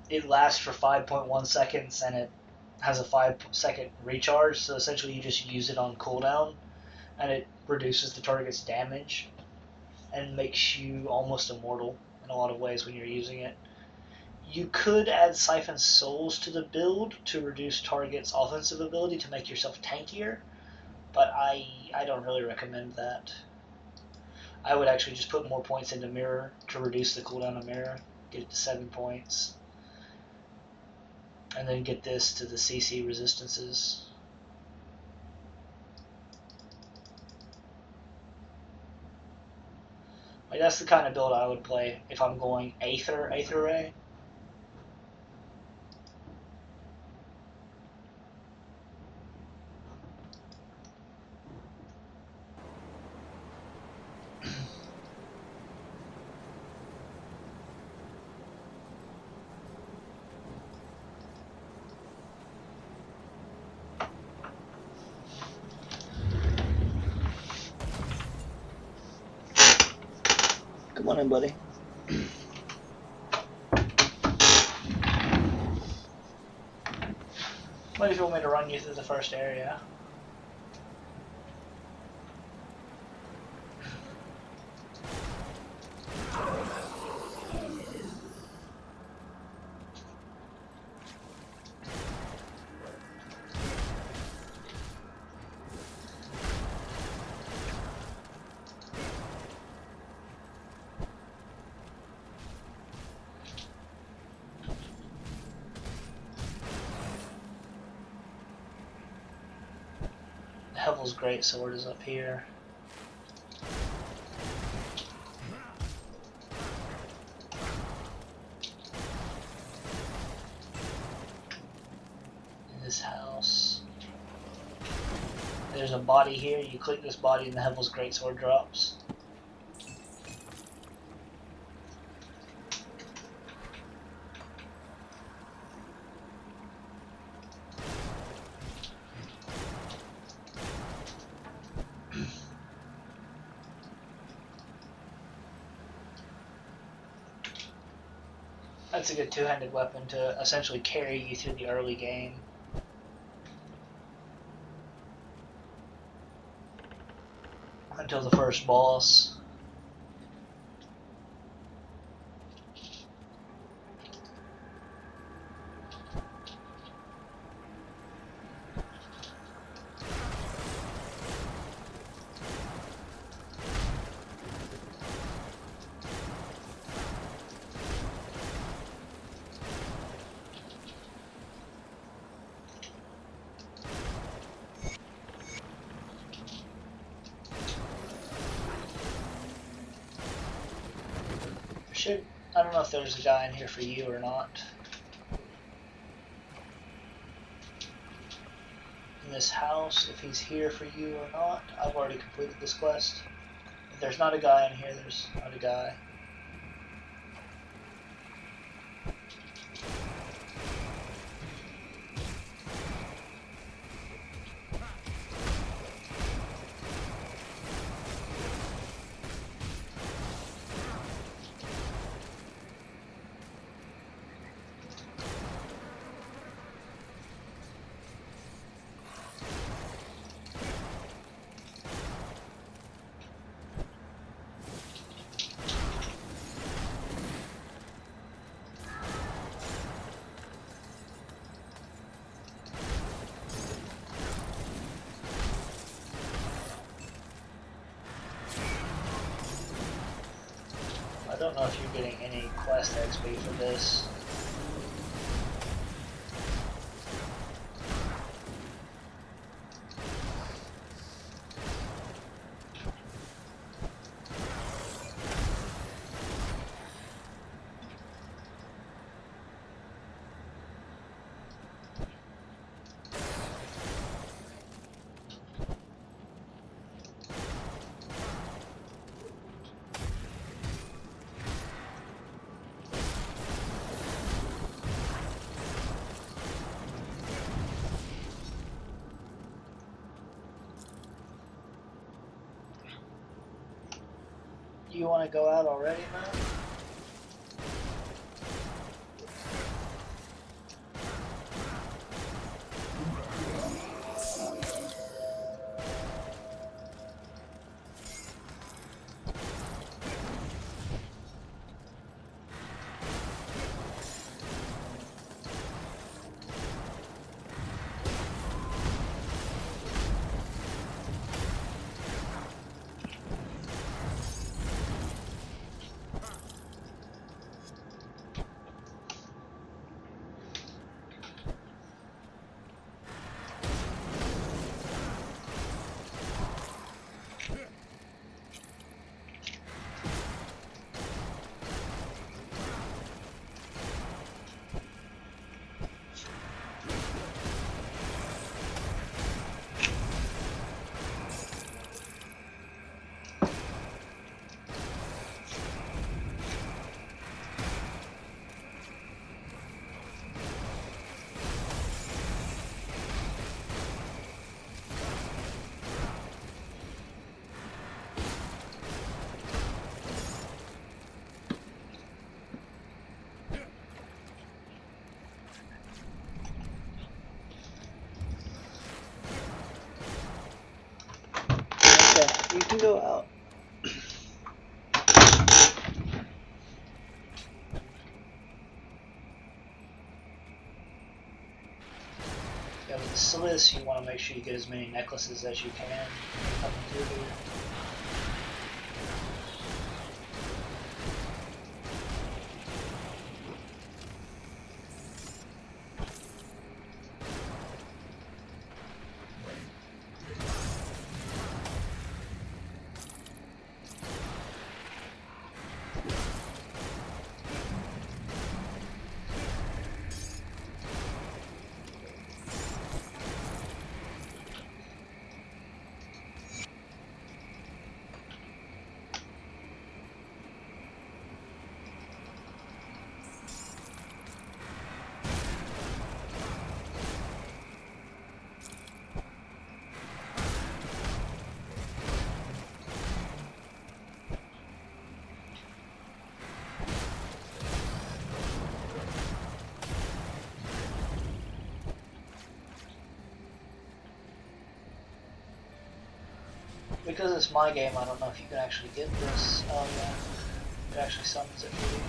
it lasts for 5.1 seconds and it has a 5-second recharge, so essentially you just use it on cooldown and it reduces the target's damage and makes you almost immortal in a lot of ways when you're using it. You could add Siphon Souls to the build to reduce target's offensive ability to make yourself tankier, but I don't really recommend that. I would actually just put more points into Mirror to reduce the cooldown of Mirror, get it to 7 points, and then get this to the CC resistances. Like that's the kind of build I would play if I'm going Aether Ray. Come on in, buddy. What if you want me to run you through the first area? Hevel's greatsword is up here. In this house. There's a body here. You click this body and the Hevel's greatsword drops. That's a good two-handed weapon to essentially carry you through the early game. Until the first boss. I don't know if there's a guy in here for you or not. In this house, if he's here for you or not. I've already completed this quest. If there's not a guy in here, there's not a guy. I don't know if you're getting any quest XP for this. You want to go out already, man? You can go out. Yeah, with the Silius, you want to make sure you get as many necklaces as you can coming through here. Because it's my game, I don't know if you can actually get this. Oh yeah, it actually summons it for you.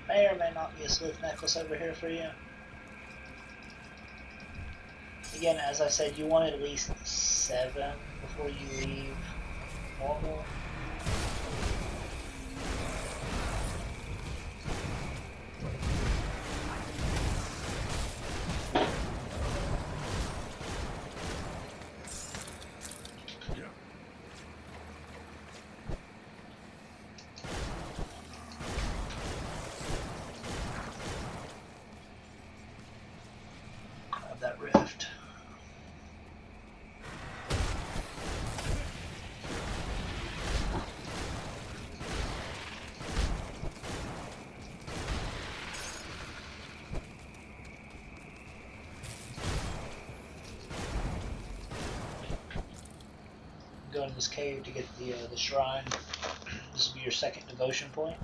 May or may not be a sleuth necklace over here for you. Again, as I said, you want at least 7 before you leave normal. That rift. Go in this cave to get the shrine. This will be your second devotion point.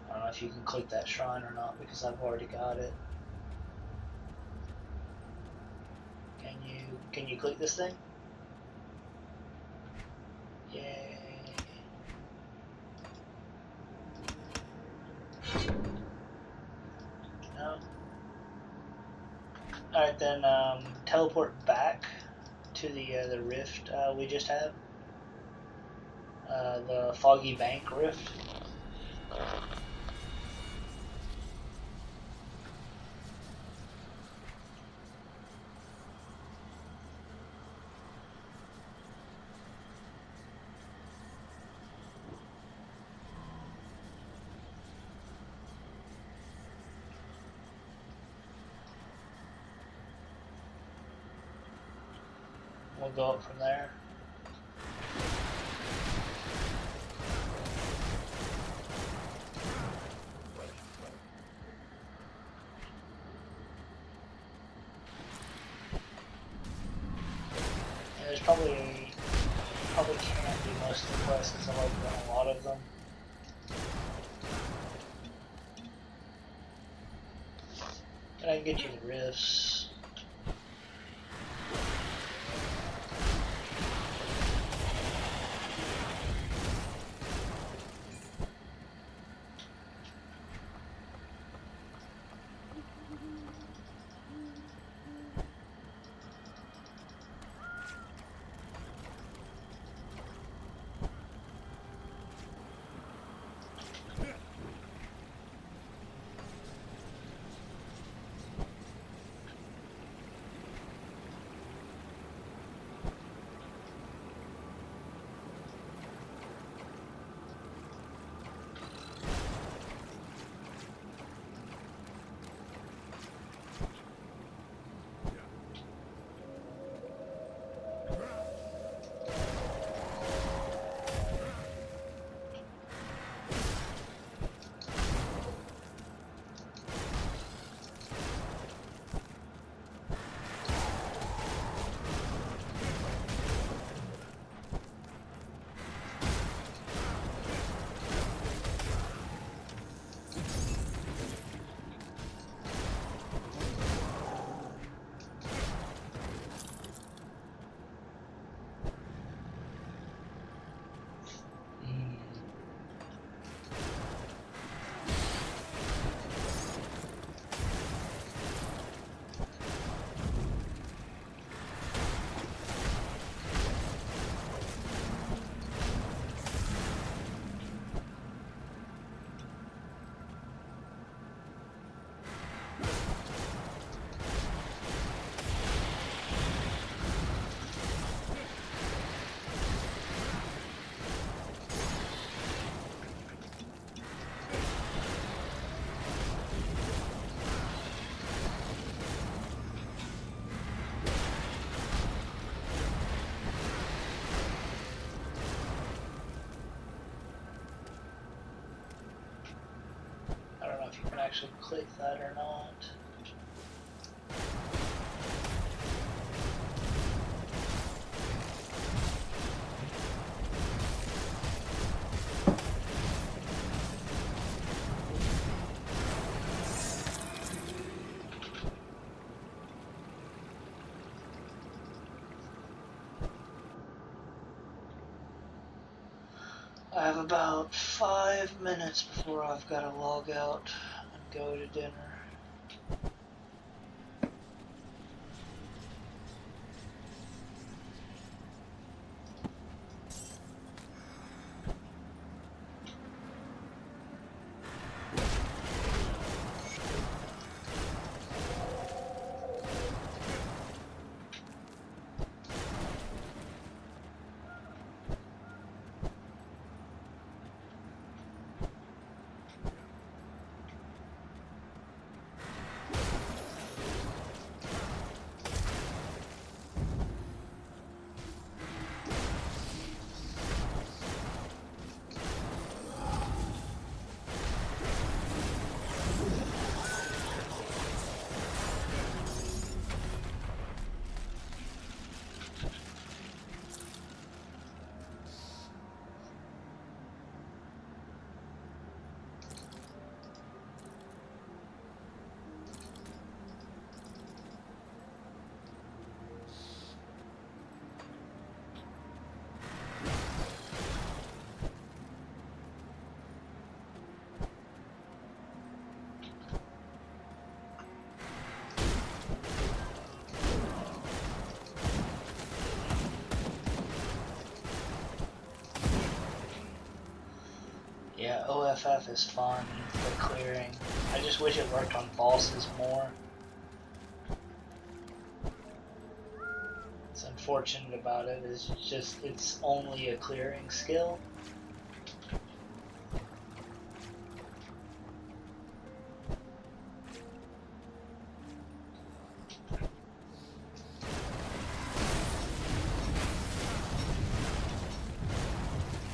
I don't know if you can click that shrine or not because I've already got it. Can you click this thing? Yay. No. Alright then, teleport back to the rift we just had. The Foggy Bank rift. We'll go up from there. And there's probably can't do most of the quests because I've already done a lot of them. And I can get you the rifts. click that or not. I have about 5 minutes before I've got to log out and go to dinner. Yeah, OFF is fun for clearing. I just wish it worked on bosses more. What's unfortunate about it is just it's only a clearing skill.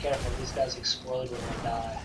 Careful, these guys explode when they die.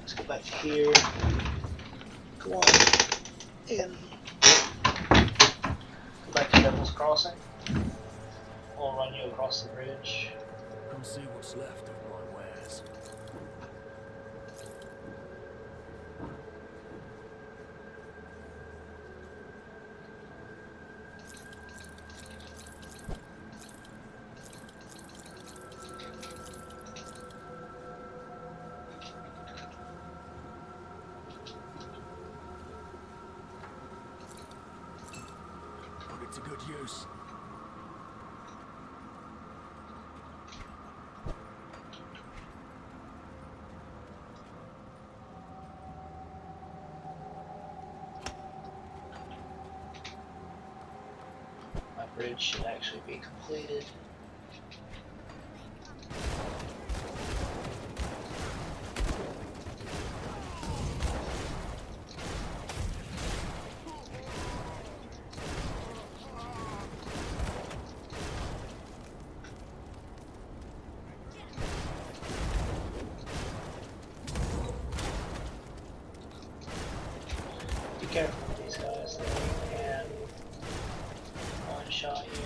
Let's go back to here. Go on in. Go back to Devil's Crossing. I'll run you across the bridge. Come see what's left of my wares. Put it to good use. My bridge should actually be completed. Be careful with these guys, they can one shot you.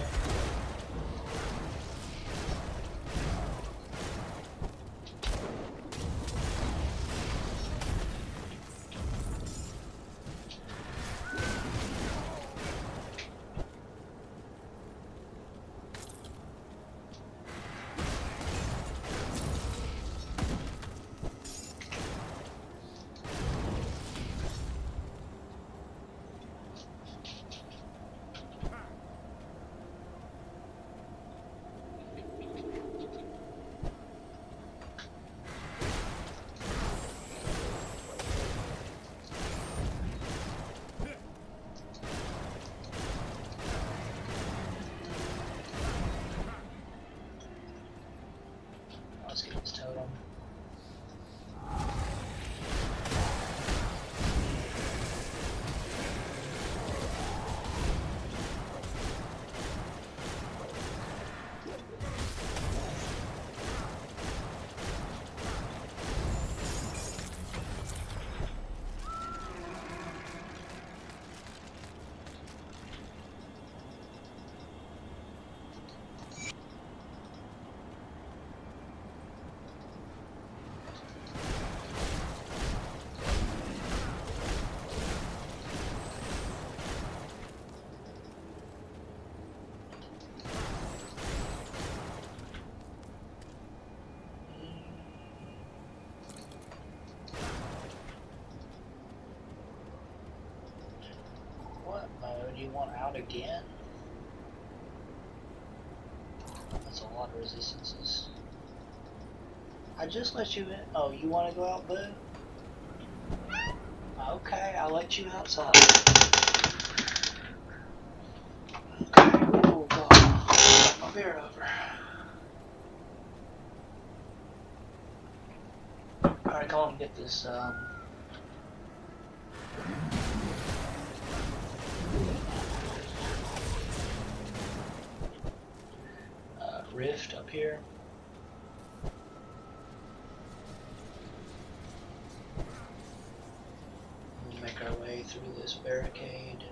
do you want out again? That's a lot of resistances. I just let you in. Oh, you want to go out, bud? Okay, I'll let you outside. Okay, oh god. Got my beer over. Alright, come on and get this, rift up here. We'll make our way through this barricade.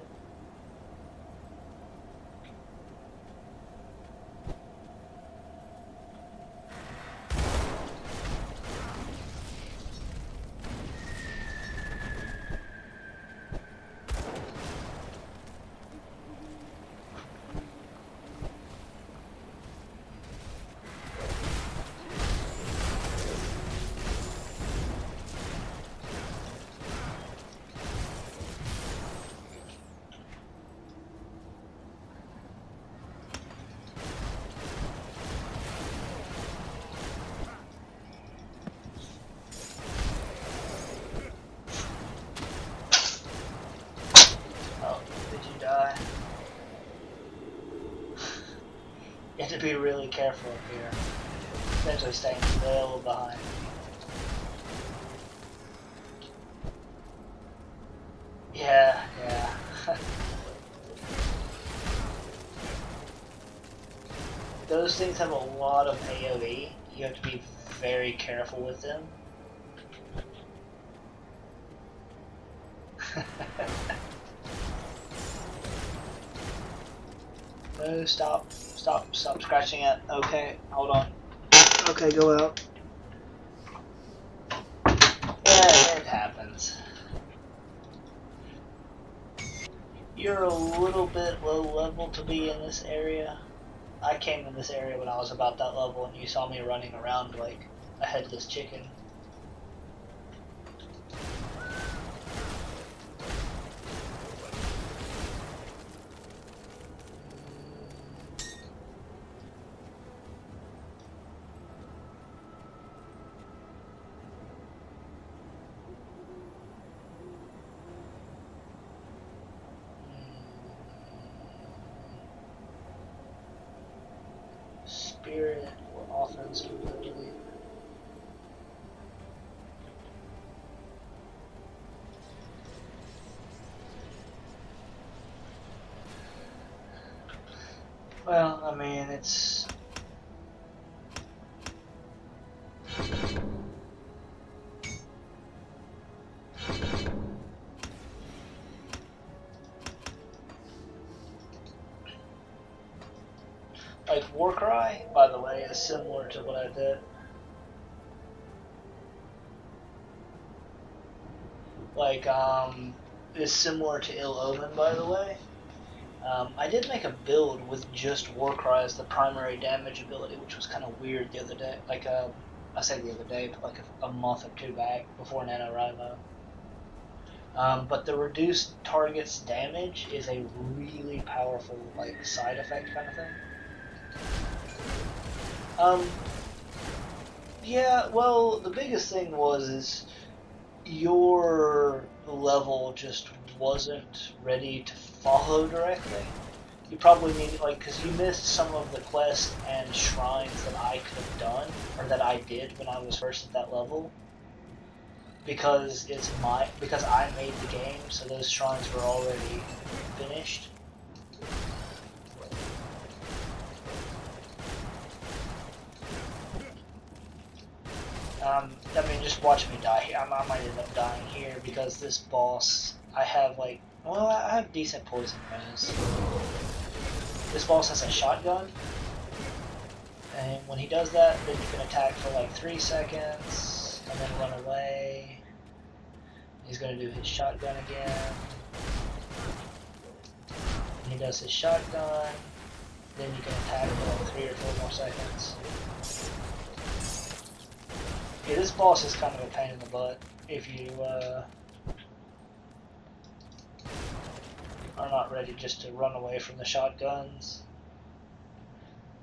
You have to be really careful up here. Essentially staying well behind. Yeah. Those things have a lot of AoE. You have to be very careful with them. No, stop scratching it. Okay, hold on. Okay, go out. Yeah, it happens. You're a little bit low level to be in this area. I came in this area when I was about that level and you saw me running around like a headless chicken. Spirit or offensive ability. Well, I mean, it's like Warcry, by the way, is similar to what I did. Like, is similar to Ill Omen, by the way. I did make a build with just Warcry as the primary damage ability, which was kind of weird the other day. Like, I say the other day, but like a month or two back, before NaNoWriMo. But the reduced target's damage is a really powerful, like, side effect kind of thing. Yeah, well, the biggest thing is your level just wasn't ready to follow directly. You probably needed, like, because you missed some of the quests and shrines that I could have done, or that I did when I was first at that level. Because because I made the game, so those shrines were already finished. I mean, just watch me die here. I might end up dying here because this boss, I have like, well, I have decent poison res. This boss has a shotgun, and when he does that, then you can attack for like 3 seconds, and then run away. He's gonna do his shotgun again. And he does his shotgun, then you can attack for like 3 or 4 more seconds. Yeah, this boss is kind of a pain in the butt if you are not ready just to run away from the shotguns.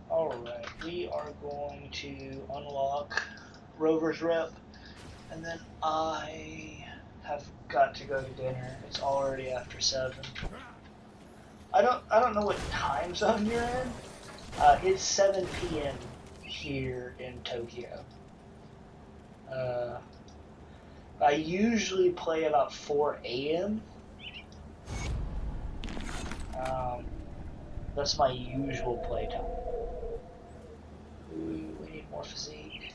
Alright, we are going to unlock Rover's Rep, and then I have got to go to dinner. It's already after 7. I don't know what time zone you're in. It's 7 p.m. here in Tokyo. I usually play about 4 a.m. That's my usual playtime. Ooh, we need more physique.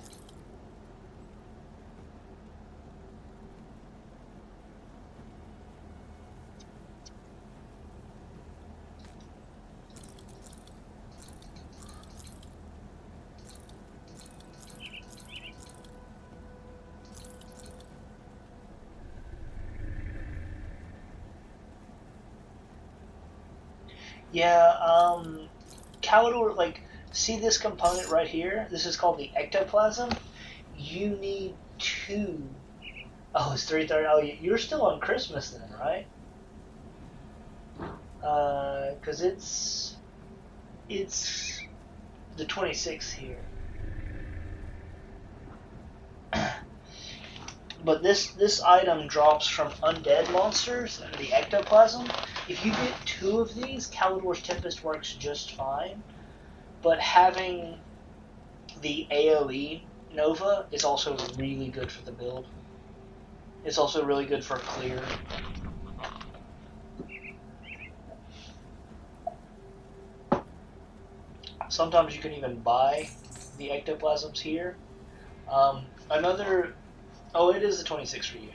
Yeah, Calidor, like, see this component right here? This is called the ectoplasm. You need 2. Oh, it's 3:30. Oh, you're still on Christmas then, right? Cause it's the 26th here. But this item drops from undead monsters, the ectoplasm. If you get 2 of these, Calidor's Tempest works just fine. But having the AoE Nova is also really good for the build. It's also really good for clear. Sometimes you can even buy the ectoplasms here. Another... Oh, it is the 26th for you.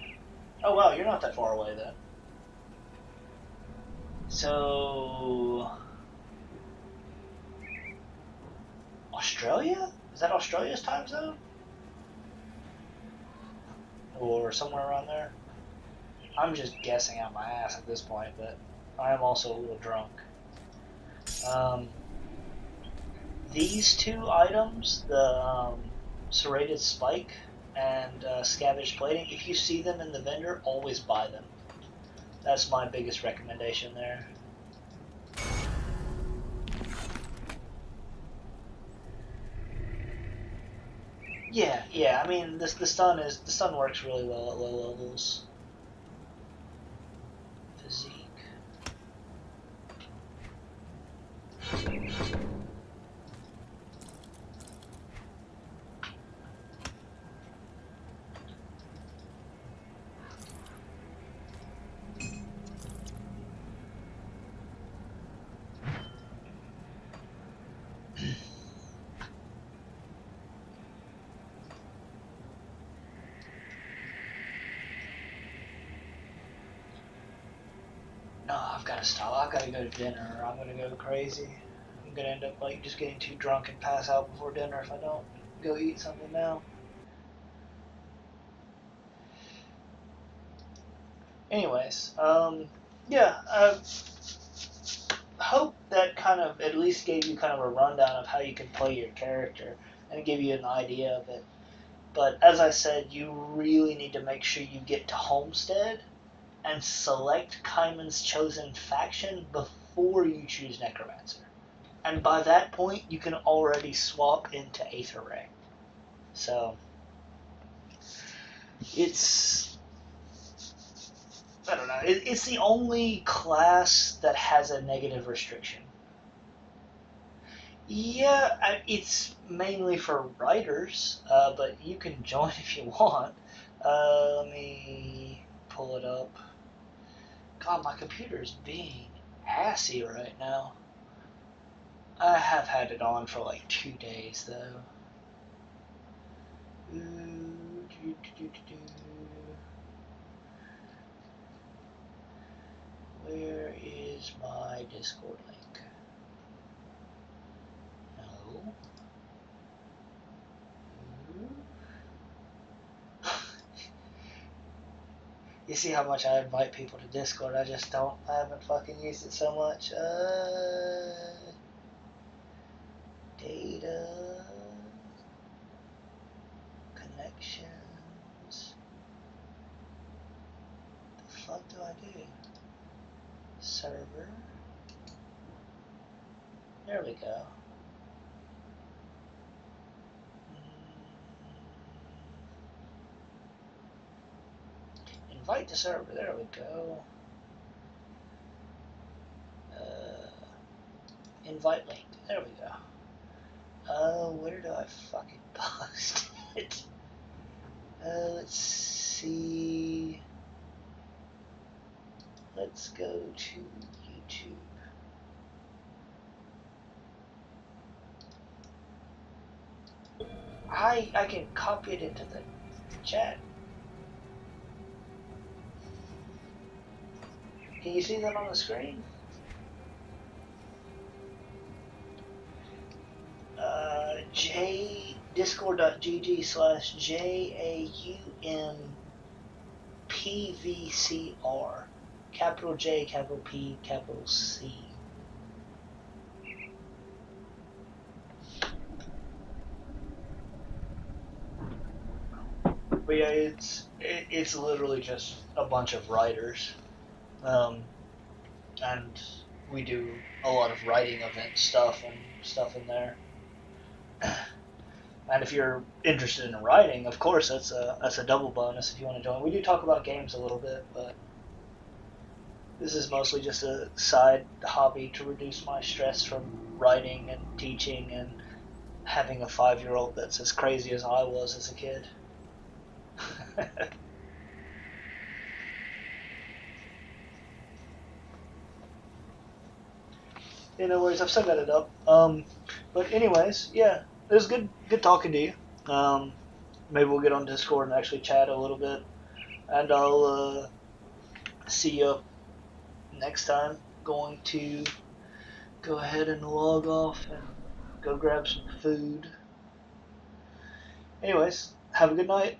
Oh wow, you're not that far away then. So... Australia? Is that Australia's time zone? Or somewhere around there? I'm just guessing out my ass at this point, but I am also a little drunk. These 2 items, the serrated spike and scavenged plating, if you see them in the vendor, always buy them. That's my biggest recommendation there. Yeah. I mean, the stun works really well at low levels. Physique. No, I've got to stop. I've got to go to dinner or I'm going to go crazy. I'm going to end up like just getting too drunk and pass out before dinner if I don't go eat something now. Anyways, yeah, I hope that kind of at least gave you kind of a rundown of how you can play your character and give you an idea of it. But as I said, you really need to make sure you get to Homestead and select Kaiman's chosen faction before you choose Necromancer. And by that point, you can already swap into Aether Ray. So, it's... I don't know. It's the only class that has a negative restriction. Yeah, it's mainly for writers, but you can join if you want. Let me pull it up. God, my computer's being assy right now. I have had it on for like 2 days though. Where is my Discord link? No. You see how much I invite people to Discord, I haven't fucking used it so much. Data, connections, the fuck do I do? server. There we go. Invite to server. There we go. Invite link. There we go. Where do I fucking post it? Let's see. Let's go to YouTube. I can copy it into the chat. Can you see that on the screen? discord.gg/JAUNPVCR. Capital J, capital P, capital C. But yeah, it's literally just a bunch of writers, and we do a lot of writing event stuff and stuff in there. And if you're interested in writing, of course, that's a double bonus if you want to join. We do talk about games a little bit, but this is mostly just a side hobby to reduce my stress from writing and teaching and having a 5-year-old that's as crazy as I was as a kid. Yeah, no worries. I've still got it up. But anyways, yeah, it was good talking to you. Maybe we'll get on Discord and actually chat a little bit, and I'll see you next time. Going to go ahead and log off and go grab some food. Anyways, have a good night.